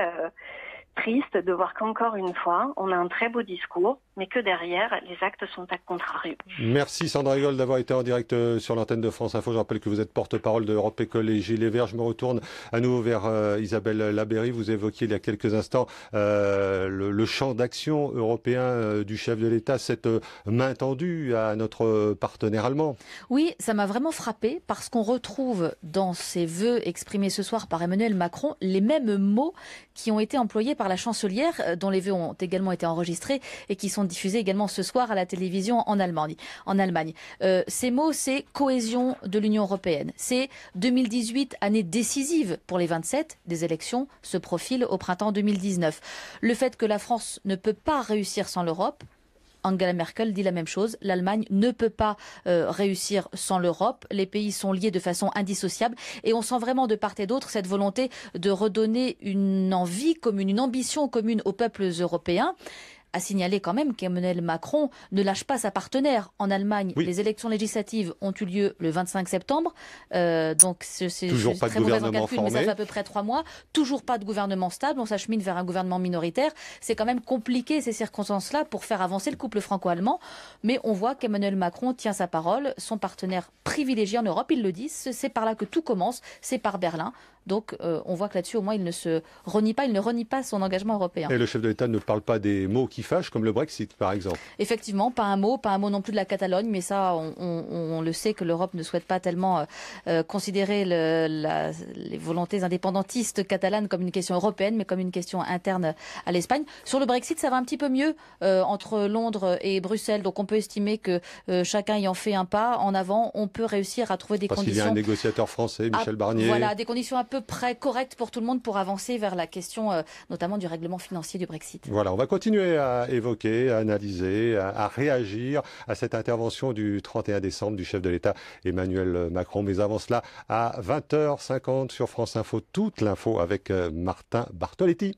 triste de voir qu'encore une fois, on a un très beau discours, mais que derrière, les actes sont à contrario. Merci Sandra Rigol d'avoir été en direct sur l'antenne de France Info. Je rappelle que vous êtes porte-parole d'Europe École et Gilets Verts. Je me retourne à nouveau vers Isabelle Labeyrie. Vous évoquiez il y a quelques instants le champ d'action européen du chef de l'État, cette main tendue à notre partenaire allemand. Oui, ça m'a vraiment frappé parce qu'on retrouve dans ces vœux exprimés ce soir par Emmanuel Macron les mêmes mots qui ont été employés par la chancelière, dont les vœux ont également été enregistrés et qui sont diffusés également ce soir à la télévision en Allemagne. Ces mots, c'est cohésion de l'Union européenne. C'est 2018, année décisive pour les 27, des élections se profilent au printemps 2019. Le fait que la France ne peut pas réussir sans l'Europe, Angela Merkel dit la même chose. L'Allemagne ne peut pas réussir sans l'Europe. Les pays sont liés de façon indissociable. Et on sent vraiment de part et d'autre cette volonté de redonner une envie commune, une ambition commune aux peuples européens. À signaler quand même qu'Emmanuel Macron ne lâche pas sa partenaire. En Allemagne, les élections législatives ont eu lieu le 25 septembre. Donc c'est très mauvais en calcul, mais ça fait à peu près 3 mois. Toujours pas de gouvernement stable. On s'achemine vers un gouvernement minoritaire. C'est quand même compliqué ces circonstances-là pour faire avancer le couple franco-allemand. Mais on voit qu'Emmanuel Macron tient sa parole. Son partenaire privilégié en Europe, il le dit. C'est par là que tout commence. C'est par Berlin. Donc on voit que là-dessus, au moins, il ne se renie pas, il ne renie pas son engagement européen. Et le chef de l'État ne parle pas des mots qui fâchent, comme le Brexit, par exemple. Effectivement, pas un mot non plus de la Catalogne, mais ça, on le sait que l'Europe ne souhaite pas tellement considérer les volontés indépendantistes catalanes comme une question européenne, mais comme une question interne à l'Espagne. Sur le Brexit, ça va un petit peu mieux entre Londres et Bruxelles, donc on peut estimer que chacun ayant fait un pas en avant, on peut réussir à trouver des conditions... Parce qu'il y a un négociateur français, Michel Barnier. Voilà, des conditions à peu près correctes pour tout le monde pour avancer vers la question notamment du règlement financier du Brexit. Voilà, on va continuer à évoquer, à analyser, à réagir à cette intervention du 31 décembre du chef de l'État Emmanuel Macron. Mais avant cela, à 20h50 sur France Info, toute l'info avec Martin Bartoletti.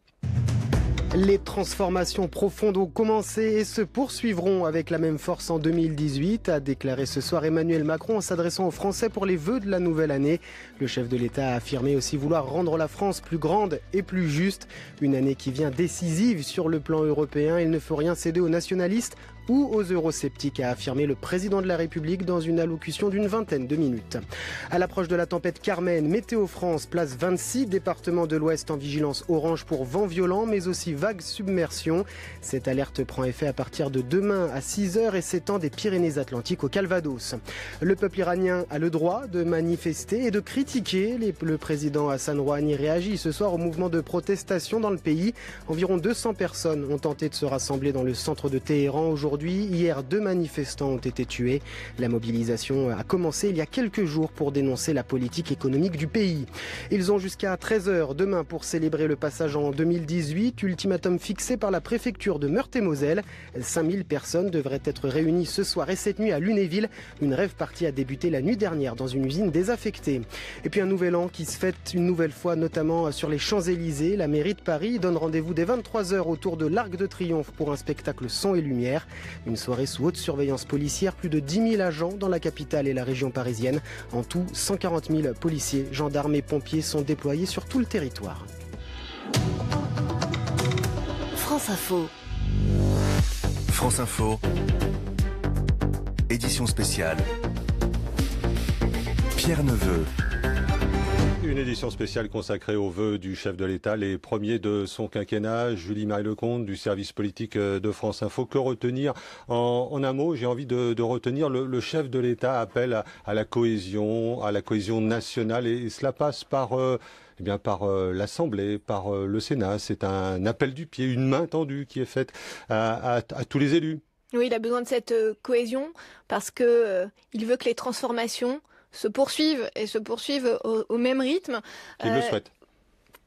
Les transformations profondes ont commencé et se poursuivront avec la même force en 2018, a déclaré ce soir Emmanuel Macron en s'adressant aux Français pour les vœux de la nouvelle année. Le chef de l'État a affirmé aussi vouloir rendre la France plus grande et plus juste. Une année qui vient décisive sur le plan européen. Il ne faut rien céder aux nationalistes ou aux eurosceptiques, a affirmé le président de la République dans une allocution d'une vingtaine de minutes. À l'approche de la tempête Carmen, Météo France place 26 départements de l'Ouest en vigilance orange pour vent violent, mais aussi vague submersion. Cette alerte prend effet à partir de demain à 6h et s'étend des Pyrénées-Atlantiques au Calvados. Le peuple iranien a le droit de manifester et de critiquer. Le président Hassan Rouhani réagit ce soir au mouvement de protestation dans le pays. Environ 200 personnes ont tenté de se rassembler dans le centre de Téhéran aujourd'hui. Hier, 2 manifestants ont été tués. La mobilisation a commencé il y a quelques jours pour dénoncer la politique économique du pays. Ils ont jusqu'à 13h demain pour célébrer le passage en 2018, ultimatum fixé par la préfecture de Meurthe-et-Moselle. 5000 personnes devraient être réunies ce soir et cette nuit à Lunéville. Une rave party a débuté la nuit dernière dans une usine désaffectée. Et puis un nouvel an qui se fête une nouvelle fois, notamment sur les Champs-Élysées. La mairie de Paris donne rendez-vous dès 23h autour de l'Arc de Triomphe pour un spectacle son et lumière. Une soirée sous haute surveillance policière, plus de 10 000 agents dans la capitale et la région parisienne. En tout, 140 000 policiers, gendarmes et pompiers sont déployés sur tout le territoire. France Info. France Info. Édition spéciale. Pierre Neveu. Une édition spéciale consacrée aux vœux du chef de l'État, les premiers de son quinquennat. Julie-Marie Lecomte du service politique de France Info. Que retenir en un mot? J'ai envie de retenir le chef de l'État appelle à la cohésion nationale et cela passe par l'Assemblée, par le Sénat. C'est un appel du pied, une main tendue qui est faite à tous les élus. Oui, il a besoin de cette cohésion parce que il veut que les transformations se poursuivent au même rythme. Qu'il le souhaite.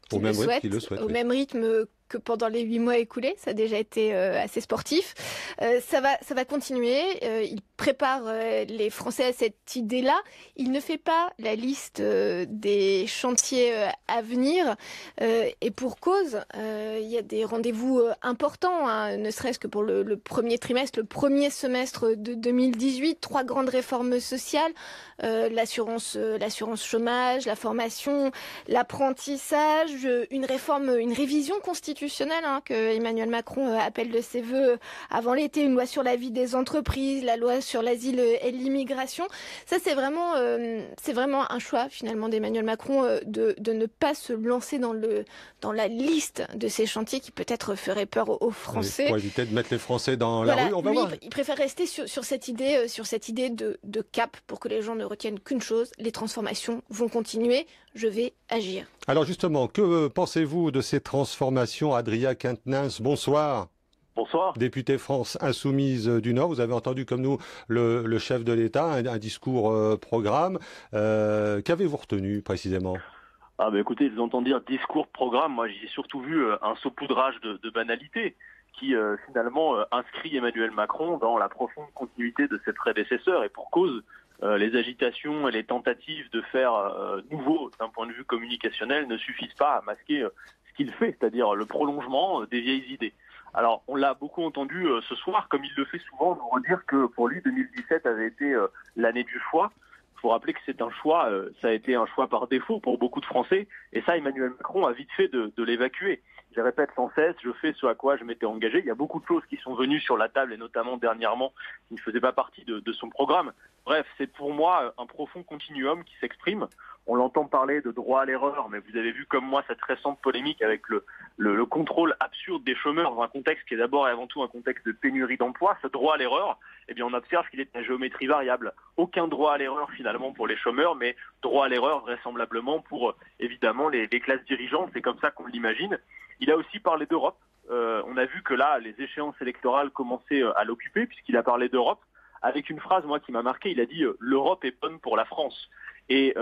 qui le souhaitent, au même rythme que pendant les 8 mois écoulés. Ça a déjà été assez sportif. Ça va continuer. Il prépare les Français à cette idée-là. Il ne fait pas la liste des chantiers à venir. Et pour cause, il y a des rendez-vous importants, hein, ne serait-ce que pour le premier trimestre, le premier semestre de 2018. 3 grandes réformes sociales, l'assurance chômage, la formation, l'apprentissage, une révision constitutionnelle que Emmanuel Macron appelle de ses voeux avant l'été, une loi sur la vie des entreprises, la loi sur l'asile et l'immigration. Ça, c'est vraiment un choix finalement d'Emmanuel Macron de ne pas se lancer dans la liste de ces chantiers qui peut-être ferait peur aux Français. Pour éviter de mettre les Français dans la rue, on va voir. Il préfère rester sur cette idée de cap pour que les gens ne retiennent qu'une chose, les transformations vont continuer, je vais agir. Alors justement, que pensez-vous de ces transformations? Adrien Quatennens, bonsoir. Bonsoir. Député France Insoumise du Nord, vous avez entendu comme nous le chef de l'État, un discours programme. Qu'avez-vous retenu précisément? Écoutez, je vous entends dire discours programme, moi j'ai surtout vu un saupoudrage de banalité qui finalement inscrit Emmanuel Macron dans la profonde continuité de ses prédécesseurs, et pour cause. Les agitations et les tentatives de faire nouveau d'un point de vue communicationnel ne suffisent pas à masquer ce qu'il fait, c'est-à-dire le prolongement des vieilles idées. Alors, on l'a beaucoup entendu ce soir, comme il le fait souvent, nous redire que pour lui, 2017 avait été l'année du choix. Il faut rappeler que c'est un choix, ça a été un choix par défaut pour beaucoup de Français, et ça, Emmanuel Macron a vite fait de l'évacuer. Je répète sans cesse, je fais ce à quoi je m'étais engagé. Il y a beaucoup de choses qui sont venues sur la table, et notamment dernièrement, qui ne faisaient pas partie de son programme. Bref, c'est pour moi un profond continuum qui s'exprime. On l'entend parler de droit à l'erreur, mais vous avez vu comme moi cette récente polémique avec le contrôle absurde des chômeurs dans un contexte qui est d'abord et avant tout un contexte de pénurie d'emploi. Ce droit à l'erreur, eh bien on observe qu'il est à géométrie variable. Aucun droit à l'erreur finalement pour les chômeurs, mais droit à l'erreur vraisemblablement pour évidemment les classes dirigeantes. C'est comme ça qu'on l'imagine. Il a aussi parlé d'Europe. On a vu que là, les échéances électorales commençaient à l'occuper, puisqu'il a parlé d'Europe. Avec une phrase, moi, qui m'a marqué, il a dit « l'Europe est bonne pour la France ». Et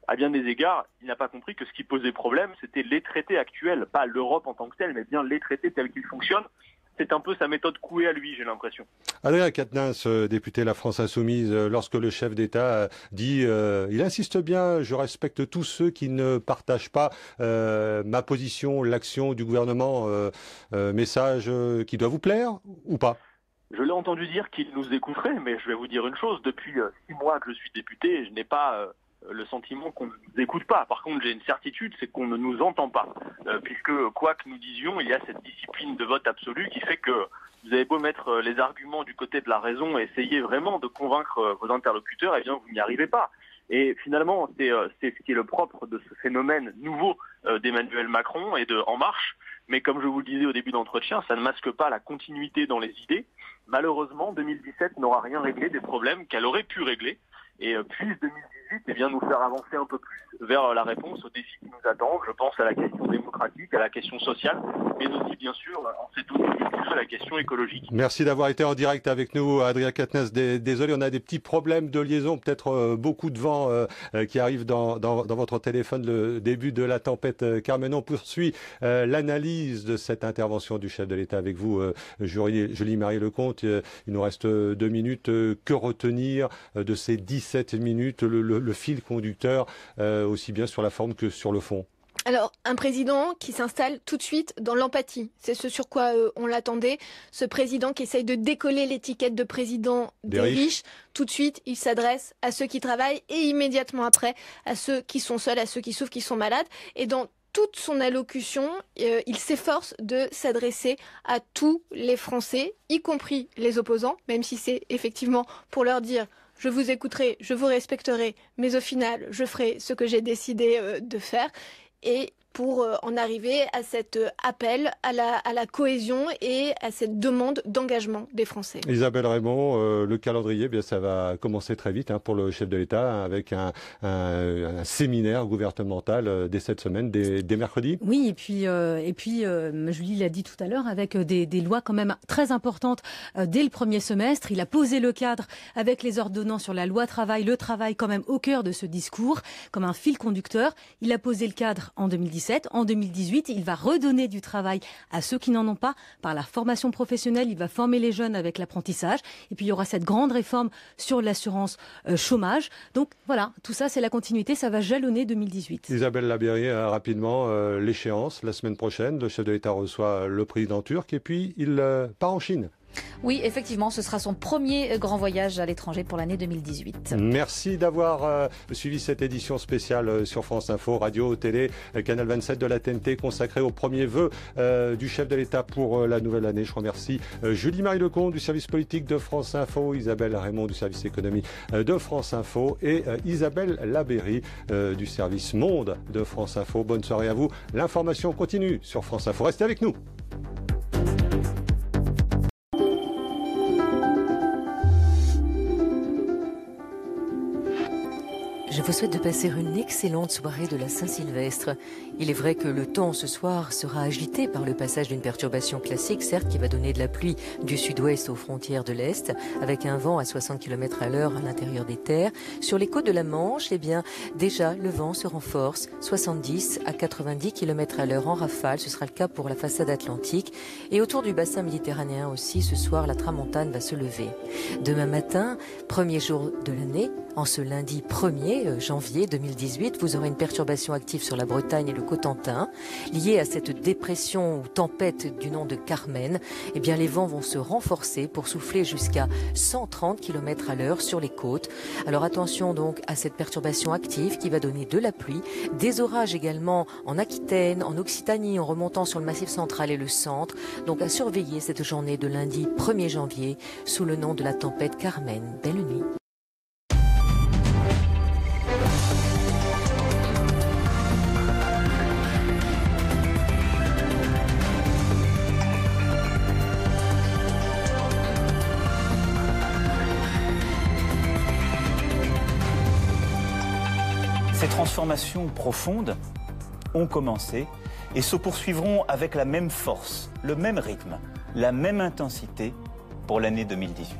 à bien des égards, il n'a pas compris que ce qui posait problème, c'était les traités actuels, pas l'Europe en tant que telle, mais bien les traités tels qu'ils fonctionnent. C'est un peu sa méthode couée à lui, j'ai l'impression. Adrien Quatennens, député de la France Insoumise, lorsque le chef d'État dit il insiste bien, je respecte tous ceux qui ne partagent pas ma position, l'action du gouvernement, message qui doit vous plaire ou pas? Je l'ai entendu dire qu'il nous écouterait, mais je vais vous dire une chose, depuis 6 mois que je suis député, je n'ai pas le sentiment qu'on ne nous écoute pas. Par contre, j'ai une certitude, c'est qu'on ne nous entend pas. Puisque, quoi que nous disions, il y a cette discipline de vote absolue qui fait que vous avez beau mettre les arguments du côté de la raison et essayer vraiment de convaincre vos interlocuteurs, eh bien, vous n'y arrivez pas. Et finalement, c'est ce qui est le propre de ce phénomène nouveau d'Emmanuel Macron et de En Marche. Mais comme je vous le disais au début d'entretien, ça ne masque pas la continuité dans les idées. Malheureusement, 2017 n'aura rien réglé des problèmes qu'elle aurait pu régler. Et puisse 2018 nous faire avancer un peu plus vers la réponse aux défis qui nous attendent. Je pense à la question démocratique, à la question sociale, mais aussi bien sûr, on sait tous à la question écologique. Merci d'avoir été en direct avec nous, Adrien Quatennens. Désolé, on a des petits problèmes de liaison, peut-être beaucoup de vent qui arrive dans votre téléphone, le début de la tempête Carmen. On poursuit l'analyse de cette intervention du chef de l'État avec vous, Julie Marie-Lecomte. Il nous reste 2 minutes. Que retenir de ces 17 minutes, le fil conducteur, aussi bien sur la forme que sur le fond? Alors, un président qui s'installe tout de suite dans l'empathie. C'est ce sur quoi on l'attendait. Ce président qui essaye de décoller l'étiquette de président des riches. Tout de suite, il s'adresse à ceux qui travaillent et immédiatement après à ceux qui sont seuls, à ceux qui souffrent, qui sont malades. Et dans toute son allocution, il s'efforce de s'adresser à tous les Français, y compris les opposants, même si c'est effectivement pour leur dire « je vous écouterai, je vous respecterai, mais au final, je ferai ce que j'ai décidé de faire ». Et pour en arriver à cet appel à la cohésion et à cette demande d'engagement des Français. Isabelle Raymond, le calendrier, bien, ça va commencer très vite pour le chef de l'État avec un séminaire gouvernemental dès cette semaine, dès mercredi. Oui, et puis Julie l'a dit tout à l'heure, avec des lois quand même très importantes dès le premier semestre. Il a posé le cadre avec les ordonnances sur la loi travail, le travail quand même au cœur de ce discours, comme un fil conducteur. Il a posé le cadre en 2017. 2017. En 2018, il va redonner du travail à ceux qui n'en ont pas par la formation professionnelle. Il va former les jeunes avec l'apprentissage. Et puis, il y aura cette grande réforme sur l'assurance chômage. Donc, voilà, tout ça, c'est la continuité. Ça va jalonner 2018. Isabelle Labeyrie, rapidement, l'échéance, la semaine prochaine, le chef de l'État reçoit le président turc et puis il part en Chine. Oui, effectivement, ce sera son premier grand voyage à l'étranger pour l'année 2018. Merci d'avoir suivi cette édition spéciale sur France Info, radio, télé, Canal 27 de la TNT consacrée au premier vœu du chef de l'État pour la nouvelle année. Je remercie Julie-Marie Lecomte du service politique de France Info, Isabelle Raymond du service économie de France Info et Isabelle Labeyrie du service Monde de France Info. Bonne soirée à vous. L'information continue sur France Info. Restez avec nous. Je vous souhaite de passer une excellente soirée de la Saint-Sylvestre. Il est vrai que le temps ce soir sera agité par le passage d'une perturbation classique, certes, qui va donner de la pluie du sud-ouest aux frontières de l'Est, avec un vent à 60 km à l'heure à l'intérieur des terres. Sur les côtes de la Manche, eh bien, déjà, le vent se renforce, 70 à 90 km à l'heure en rafale. Ce sera le cas pour la façade atlantique. Et autour du bassin méditerranéen aussi, ce soir, la tramontane va se lever. Demain matin, premier jour de l'année, en ce lundi 1er janvier 2018, vous aurez une perturbation active sur la Bretagne et le Cotentin. Liée à cette dépression ou tempête du nom de Carmen, eh bien, les vents vont se renforcer pour souffler jusqu'à 130 km à l'heure sur les côtes. Alors attention donc à cette perturbation active qui va donner de la pluie, des orages également en Aquitaine, en Occitanie, en remontant sur le Massif central et le centre. Donc à surveiller cette journée de lundi 1er janvier sous le nom de la tempête Carmen. Belle nuit. Ces transformations profondes ont commencé et se poursuivront avec la même force, le même rythme, la même intensité pour l'année 2018.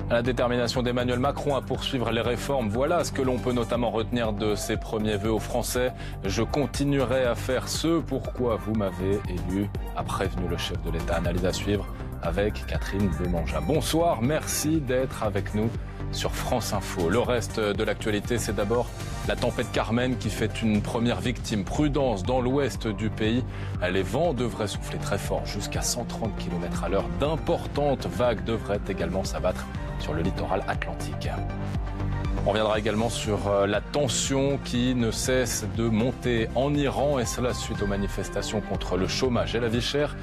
La détermination d'Emmanuel Macron à poursuivre les réformes, voilà ce que l'on peut notamment retenir de ses premiers vœux aux Français. Je continuerai à faire ce pourquoi vous m'avez élu, a prévenu le chef de l'État. Analyse à suivre avec Catherine Demangin. Bonsoir, merci d'être avec nous sur France Info. Le reste de l'actualité, c'est d'abord la tempête Carmen qui fait une première victime. Prudence dans l'ouest du pays. Les vents devraient souffler très fort, jusqu'à 130 km à l'heure. D'importantes vagues devraient également s'abattre sur le littoral atlantique. On reviendra également sur la tension qui ne cesse de monter en Iran, et cela suite aux manifestations contre le chômage et la vie chère.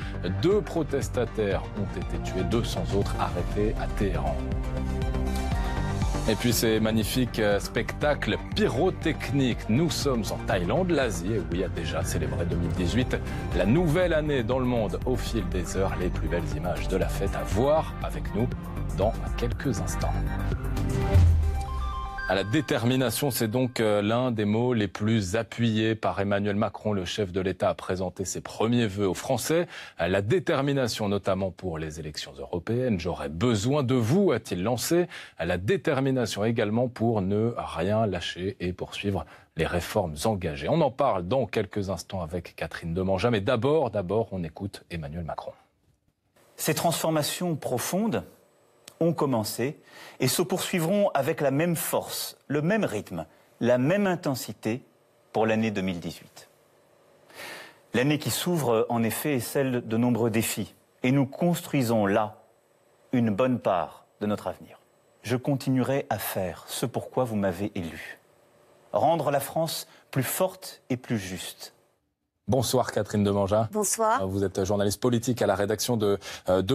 2 protestataires ont été tués, 200 autres arrêtés à Téhéran. Et puis ces magnifiques spectacles pyrotechniques. Nous sommes en Thaïlande, l'Asie, où il y a déjà célébré 2018, la nouvelle année dans le monde au fil des heures. Les plus belles images de la fête à voir avec nous dans quelques instants. À la détermination, c'est donc l'un des mots les plus appuyés par Emmanuel Macron. Le chef de l'État a présenté ses premiers vœux aux Français. La détermination, notamment pour les élections européennes. J'aurai besoin de vous, a-t-il lancé. La détermination également pour ne rien lâcher et poursuivre les réformes engagées. On en parle dans quelques instants avec Catherine Demangin. Mais d'abord, on écoute Emmanuel Macron. Ces transformations profondes ont commencé et se poursuivront avec la même force, le même rythme, la même intensité pour l'année 2018. L'année qui s'ouvre, en effet, est celle de nombreux défis. Et nous construisons là une bonne part de notre avenir. Je continuerai à faire ce pourquoi vous m'avez élu. Rendre la France plus forte et plus juste. Bonsoir Catherine Demangin. Bonsoir. Vous êtes journaliste politique à la rédaction de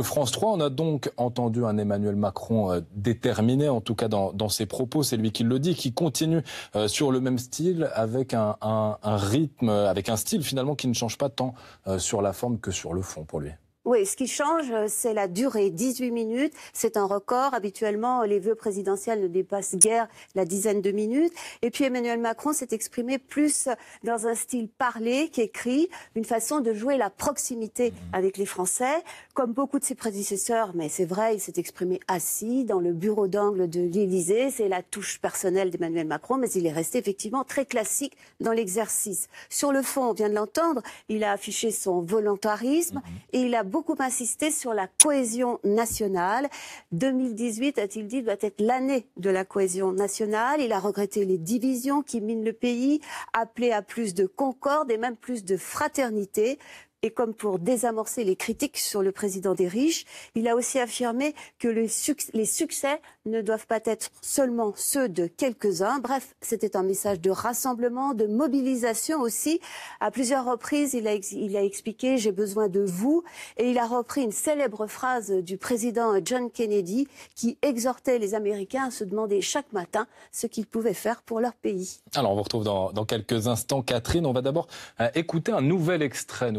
France 3. On a donc entendu un Emmanuel Macron déterminé, en tout cas dans ses propos. C'est lui qui le dit, qui continue sur le même style, avec un rythme, avec un style finalement qui ne change pas tant sur la forme que sur le fond pour lui. Oui, ce qui change, c'est la durée. 18 minutes, c'est un record. Habituellement, les vœux présidentiels ne dépassent guère la dizaine de minutes. Et puis Emmanuel Macron s'est exprimé plus dans un style parlé qu'écrit, une façon de jouer la proximité avec les Français. Comme beaucoup de ses prédécesseurs, mais c'est vrai, il s'est exprimé assis dans le bureau d'angle de l'Élysée. C'est la touche personnelle d'Emmanuel Macron, mais il est resté effectivement très classique dans l'exercice. Sur le fond, on vient de l'entendre, il a affiché son volontarisme et il a beaucoup insisté sur la cohésion nationale. 2018, a-t-il dit, doit être l'année de la cohésion nationale. Il a regretté les divisions qui minent le pays, appelé à plus de concorde et même plus de fraternité. Et comme pour désamorcer les critiques sur le président des riches, il a aussi affirmé que les succès ne doivent pas être seulement ceux de quelques-uns. Bref, c'était un message de rassemblement, de mobilisation aussi. À plusieurs reprises, il a expliqué « j'ai besoin de vous » et il a repris une célèbre phrase du président John Kennedy qui exhortait les Américains à se demander chaque matin ce qu'ils pouvaient faire pour leur pays. Alors on vous retrouve dans quelques instants, Catherine. On va d'abord écouter un nouvel extrait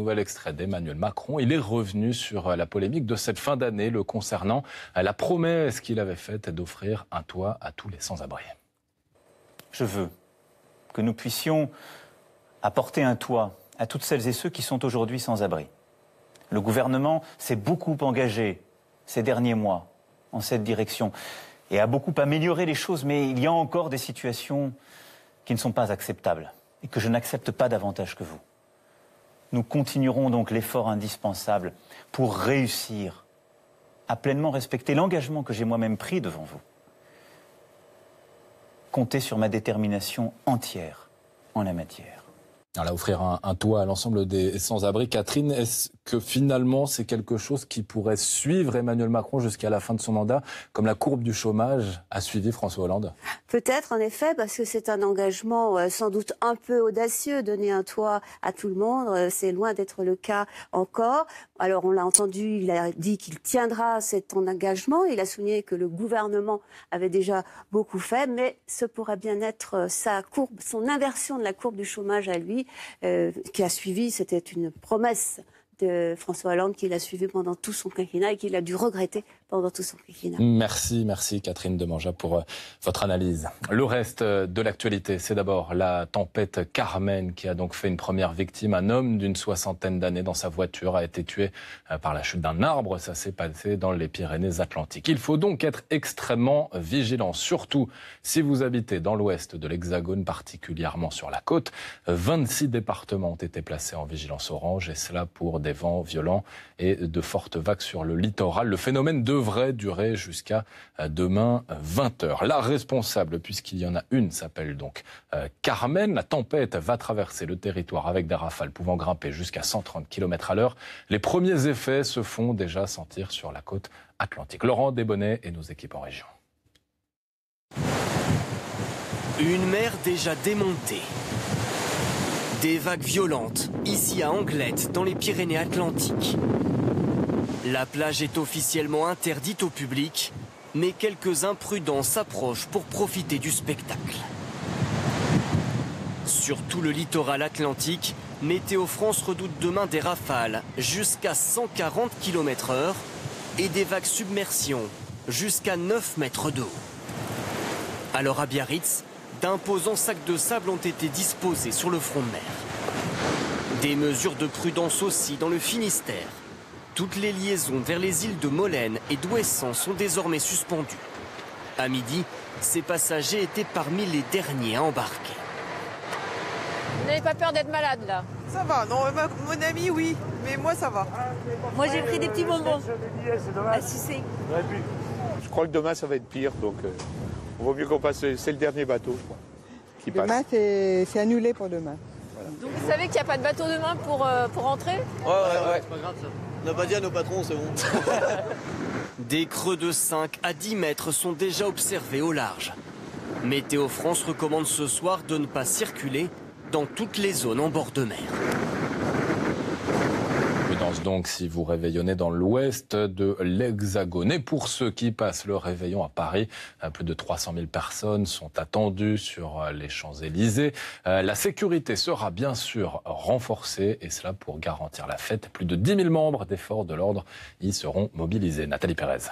d'Emmanuel Macron. Il est revenu sur la polémique de cette fin d'année le concernant la promesse qu'il avait faite d'offrir un toit à tous les sans-abri. Je veux que nous puissions apporter un toit à toutes celles et ceux qui sont aujourd'hui sans abri. Le gouvernement s'est beaucoup engagé ces derniers mois en cette direction et a beaucoup amélioré les choses, mais il y a encore des situations qui ne sont pas acceptables et que je n'accepte pas davantage que vous. Nous continuerons donc l'effort indispensable pour réussir à pleinement respecter l'engagement que j'ai moi-même pris devant vous. Comptez sur ma détermination entière en la matière. Alors là, offrir un toit à l'ensemble des sans-abri. Catherine, est-ce que finalement c'est quelque chose qui pourrait suivre Emmanuel Macron jusqu'à la fin de son mandat, comme la courbe du chômage a suivi François Hollande? Peut-être, en effet, parce que c'est un engagement sans doute un peu audacieux, donner un toit à tout le monde. C'est loin d'être le cas encore. Alors on l'a entendu, il a dit qu'il tiendra cet engagement. Il a souligné que le gouvernement avait déjà beaucoup fait, mais ce pourrait bien être sa courbe, son inversion de la courbe du chômage à lui, qui a suivi. C'était une promesse de François Hollande qu'il a suivi pendant tout son quinquennat et qu'il a dû regretter pendant tout son quinquennat. Merci Catherine Demanja pour votre analyse. Le reste de l'actualité, c'est d'abord la tempête Carmen qui a donc fait une première victime. Un homme d'une 60aine d'années dans sa voiture a été tué par la chute d'un arbre. Ça s'est passé dans les Pyrénées-Atlantiques. Il faut donc être extrêmement vigilant, surtout si vous habitez dans l'ouest de l'Hexagone, particulièrement sur la côte. 26 départements ont été placés en vigilance orange et cela pour des vents violents et de fortes vagues sur le littoral. Le phénomène devrait durer jusqu'à demain 20h. La responsable, puisqu'il y en a une, s'appelle donc Carmen. La tempête va traverser le territoire avec des rafales pouvant grimper jusqu'à 130 km/h. Les premiers effets se font déjà sentir sur la côte atlantique. Laurent Desbonnets et nos équipes en région. Une mer déjà démontée. Des vagues violentes, ici à Anglette, dans les Pyrénées-Atlantiques. La plage est officiellement interdite au public, mais quelques imprudents s'approchent pour profiter du spectacle. Sur tout le littoral atlantique, Météo France redoute demain des rafales jusqu'à 140 km/h et des vagues submersion jusqu'à 9 mètres d'eau. Alors à Biarritz, d'imposants sacs de sable ont été disposés sur le front de mer. Des mesures de prudence aussi dans le Finistère. Toutes les liaisons vers les îles de Molène et d'Ouessant sont désormais suspendues. À midi, ces passagers étaient parmi les derniers à embarquer. Vous n'avez pas peur d'être malade là? Ça va, non, mon ami oui, mais moi ça va. Moi j'ai pris des petits bonbons à sucer. Je crois que demain ça va être pire, donc on vaut mieux qu'on passe, c'est le dernier bateau je crois, qui passe. Demain c'est annulé pour demain. Voilà. Donc vous savez qu'il n'y a pas de bateau demain pour rentrer? Ouais. C'est pas grave ça. On n'a pas dit à nos patrons, c'est bon. Des creux de 5 à 10 mètres sont déjà observés au large. Météo France recommande ce soir de ne pas circuler dans toutes les zones en bord de mer. Prudence donc si vous réveillonnez dans l'ouest de l'Hexagone. Et pour ceux qui passent le réveillon à Paris, plus de 300 000 personnes sont attendues sur les Champs-Élysées. La sécurité sera bien sûr renforcée et cela pour garantir la fête. Plus de 10 000 membres des forces de l'ordre y seront mobilisés. Nathalie Pérez.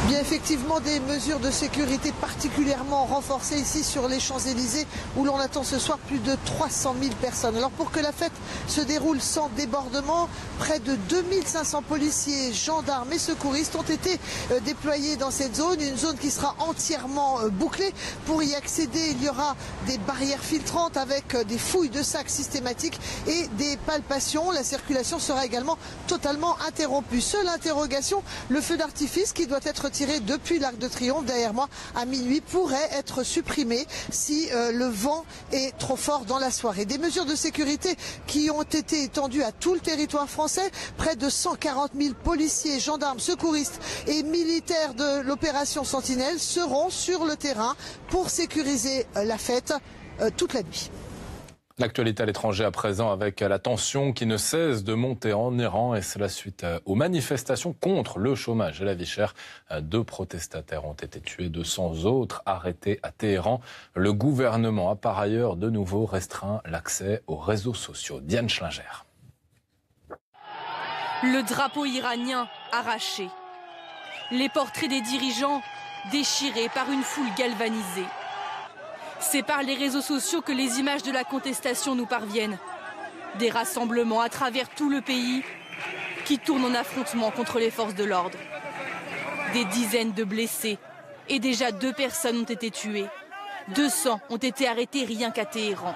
Bien effectivement des mesures de sécurité particulièrement renforcées ici sur les Champs-Élysées où l'on attend ce soir plus de 300 000 personnes. Alors pour que la fête se déroule sans débordement, près de 2500 policiers, gendarmes et secouristes ont été déployés dans cette zone, une zone qui sera entièrement bouclée. Pour y accéder, il y aura des barrières filtrantes avec des fouilles de sacs systématiques et des palpations. La circulation sera également totalement interrompue. Seule interrogation, le feu d'artifice qui doit être tiré depuis l'Arc de Triomphe derrière moi à minuit pourrait être supprimé si le vent est trop fort dans la soirée. Des mesures de sécurité qui ont été étendues à tout le territoire français. Près de 140 000 policiers, gendarmes, secouristes et militaires de l'opération Sentinelle seront sur le terrain pour sécuriser la fête toute la nuit. L'actualité à l'étranger à présent avec la tension qui ne cesse de monter en Iran et cela suite aux manifestations contre le chômage et la vie chère. 2 protestataires ont été tués, 200 autres arrêtés à Téhéran. Le gouvernement a par ailleurs de nouveau restreint l'accès aux réseaux sociaux. Diane Schlinger. Le drapeau iranien arraché. Les portraits des dirigeants déchirés par une foule galvanisée. C'est par les réseaux sociaux que les images de la contestation nous parviennent. Des rassemblements à travers tout le pays qui tournent en affrontement contre les forces de l'ordre. Des dizaines de blessés et déjà 2 personnes ont été tuées. 200 ont été arrêtés rien qu'à Téhéran.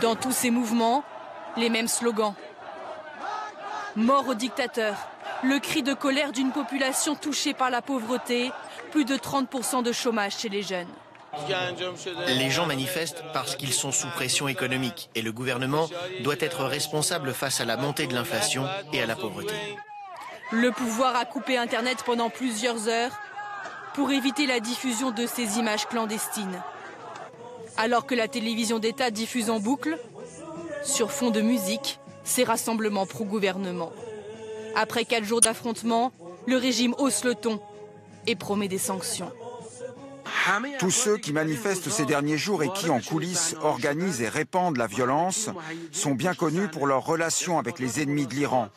Dans tous ces mouvements, les mêmes slogans. Mort au dictateur, le cri de colère d'une population touchée par la pauvreté, plus de 30% de chômage chez les jeunes. Les gens manifestent parce qu'ils sont sous pression économique et le gouvernement doit être responsable face à la montée de l'inflation et à la pauvreté. Le pouvoir a coupé Internet pendant plusieurs heures pour éviter la diffusion de ces images clandestines. Alors que la télévision d'État diffuse en boucle, sur fond de musique, ces rassemblements pro-gouvernement. Après 4 jours d'affrontement, le régime hausse le ton et promet des sanctions. Tous ceux qui manifestent ces derniers jours et qui, en coulisses, organisent et répandent la violence sont bien connus pour leurs relations avec les ennemis de l'Iran.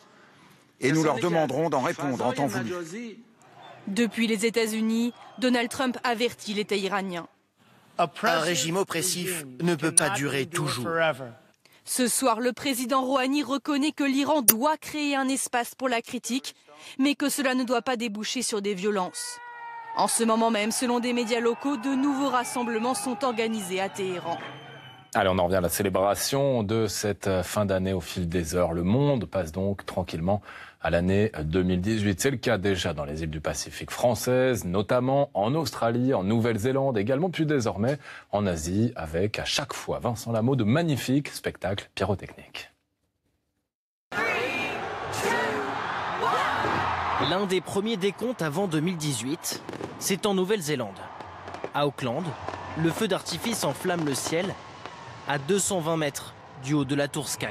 Et nous leur demanderons d'en répondre en temps voulu. Depuis les États-Unis, Donald Trump avertit l'État iranien. Un régime oppressif ne peut pas durer toujours. Ce soir, le président Rouhani reconnaît que l'Iran doit créer un espace pour la critique, mais que cela ne doit pas déboucher sur des violences. En ce moment même, selon des médias locaux, de nouveaux rassemblements sont organisés à Téhéran. Allez, on en revient à la célébration de cette fin d'année au fil des heures. Le monde passe donc tranquillement à l'année 2018. C'est le cas déjà dans les îles du Pacifique françaises, notamment en Australie, en Nouvelle-Zélande également, puis désormais en Asie, avec à chaque fois, Vincent Lameau, de magnifiques spectacles pyrotechniques. L'un des premiers décomptes avant 2018, c'est en Nouvelle-Zélande. À Auckland, le feu d'artifice enflamme le ciel à 220 mètres du haut de la tour Sky.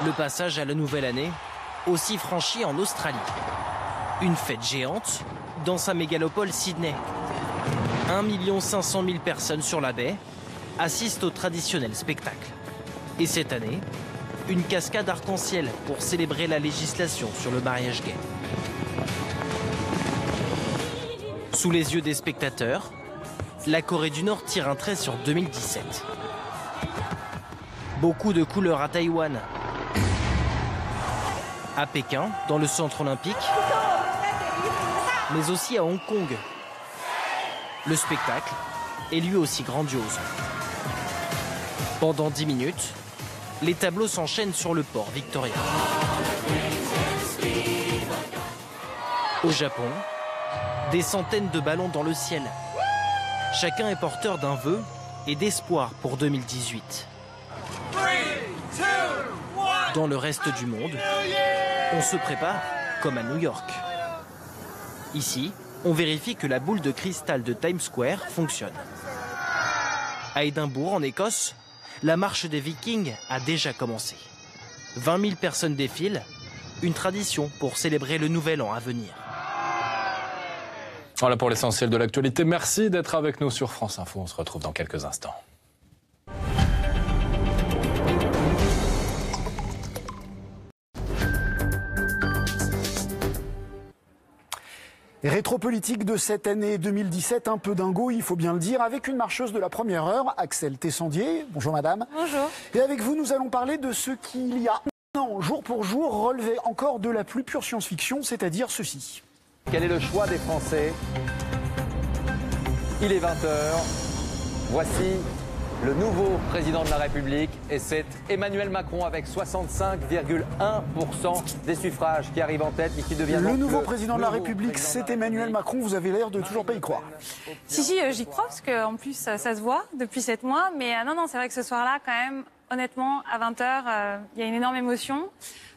Le passage à la nouvelle année, aussi franchi en Australie. Une fête géante dans sa mégalopole Sydney. 1 500 000 personnes sur la baie assistent au traditionnel spectacle. Et cette année, une cascade arc-en-ciel pour célébrer la législation sur le mariage gay. Sous les yeux des spectateurs, la Corée du Nord tire un trait sur 2017. Beaucoup de couleurs à Taïwan. À Pékin, dans le centre olympique, mais aussi à Hong Kong. Le spectacle est lui aussi grandiose. Pendant 10 minutes, les tableaux s'enchaînent sur le port Victoria. Au Japon, des centaines de ballons dans le ciel. Chacun est porteur d'un vœu et d'espoir pour 2018. Dans le reste du monde, on se prépare comme à New York. Ici, on vérifie que la boule de cristal de Times Square fonctionne. À Édimbourg, en Écosse, la marche des Vikings a déjà commencé. 20 000 personnes défilent, une tradition pour célébrer le nouvel an à venir. Voilà pour l'essentiel de l'actualité. Merci d'être avec nous sur France Info. On se retrouve dans quelques instants. Rétro-politique de cette année 2017, un peu dingo, il faut bien le dire, avec une marcheuse de la première heure, Axelle Tessandier. Bonjour madame. Bonjour. Et avec vous, nous allons parler de ce qu'il y a un an, jour pour jour, relevait encore de la plus pure science-fiction, c'est-à-dire ceci. Quel est le choix des Français? Il est 20h. Voici le nouveau président de la République et c'est Emmanuel Macron avec 65,1% des suffrages qui arrive en tête et qui devient le nouveau président de la République, c'est Emmanuel Macron. Vous avez l'air de toujours pas y croire. Si, j'y crois parce qu'en plus ça se voit depuis 7 mois. Mais non, c'est vrai que ce soir-là, quand même, honnêtement, à 20h, il y a une énorme émotion.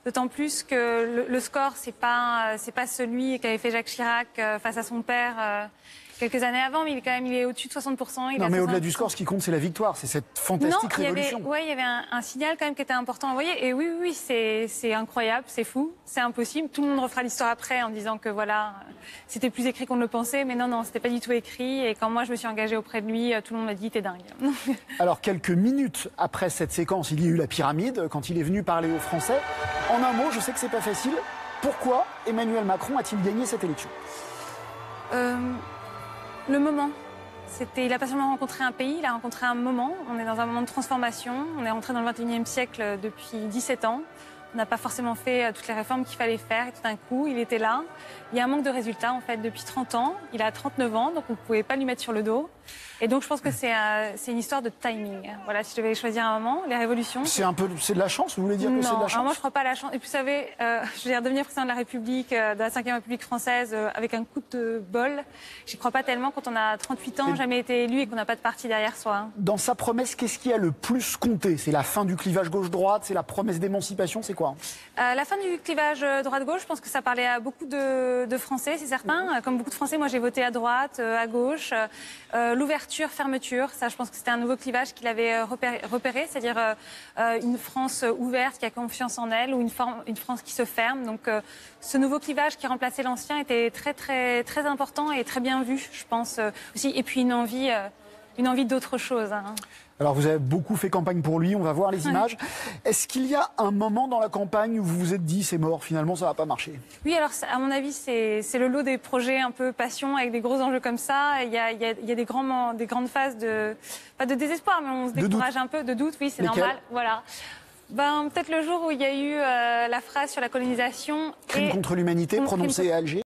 D'autant plus que le score, c'est pas celui qu'avait fait Jacques Chirac face à son père quelques années avant, mais il est au-dessus de 60%. Non, mais au-delà du score, ce qui compte, c'est la victoire. C'est cette fantastique révolution. Il y avait un signal quand même qui était important à envoyer. Et oui, c'est incroyable, c'est fou, c'est impossible. Tout le monde refera l'histoire après en disant que voilà, c'était plus écrit qu'on ne le pensait. Mais non, c'était pas du tout écrit. Et quand moi, je me suis engagée auprès de lui, tout le monde m'a dit, t'es dingue. Alors, quelques minutes après cette séquence, il y a eu la pyramide, quand il est venu parler aux Français. En un mot, je sais que c'est pas facile. Pourquoi Emmanuel Macron a-t-il gagné cette élection ? Le moment. Il a pas seulement rencontré un pays, il a rencontré un moment. On est dans un moment de transformation. On est rentré dans le 21e siècle depuis 17 ans. On n'a pas forcément fait toutes les réformes qu'il fallait faire. Et tout d'un coup, il était là. Il y a un manque de résultats, en fait, depuis 30 ans. Il a 39 ans, donc on ne pouvait pas lui mettre sur le dos. Et donc, je pense que c'est une histoire de timing. Voilà, si je devais choisir un moment, les révolutions. C'est de la chance, vous voulez dire que c'est de la chance? Non, moi, je ne crois pas à la chance. Et puis, vous savez, je veux dire, devenir président de la République, de la 5e République française, avec un coup de bol, j'y crois pas tellement quand on a 38 ans, jamais été élu et qu'on n'a pas de parti derrière soi. Hein. Dans sa promesse, qu'est-ce qui a le plus compté? C'est la fin du clivage gauche-droite? C'est la promesse d'émancipation? C'est quoi? La fin du clivage droite-gauche, je pense que ça parlait à beaucoup de Français, c'est certain. Comme beaucoup de Français, moi, j'ai voté à droite, à gauche. L'ouverture, fermeture, ça, je pense que c'était un nouveau clivage qu'il avait repéré, c'est-à-dire une France ouverte qui a confiance en elle ou une France qui se ferme. Donc, ce nouveau clivage qui remplaçait l'ancien était très, très, très important et très bien vu, je pense aussi. Et puis une envie d'autre chose. Hein. Alors, vous avez beaucoup fait campagne pour lui, on va voir les images. Est-ce qu'il y a un moment dans la campagne où vous vous êtes dit, c'est mort, finalement, ça va pas marcher? Oui, alors, à mon avis, c'est le lot des projets un peu passion, avec des gros enjeux comme ça. Il y a des grandes phases pas de désespoir, mais on se décourage un peu, de doute, oui, c'est normal. Voilà. Peut-être le jour où il y a eu la phrase sur la colonisation. Crime contre l'humanité prononcée à Alger.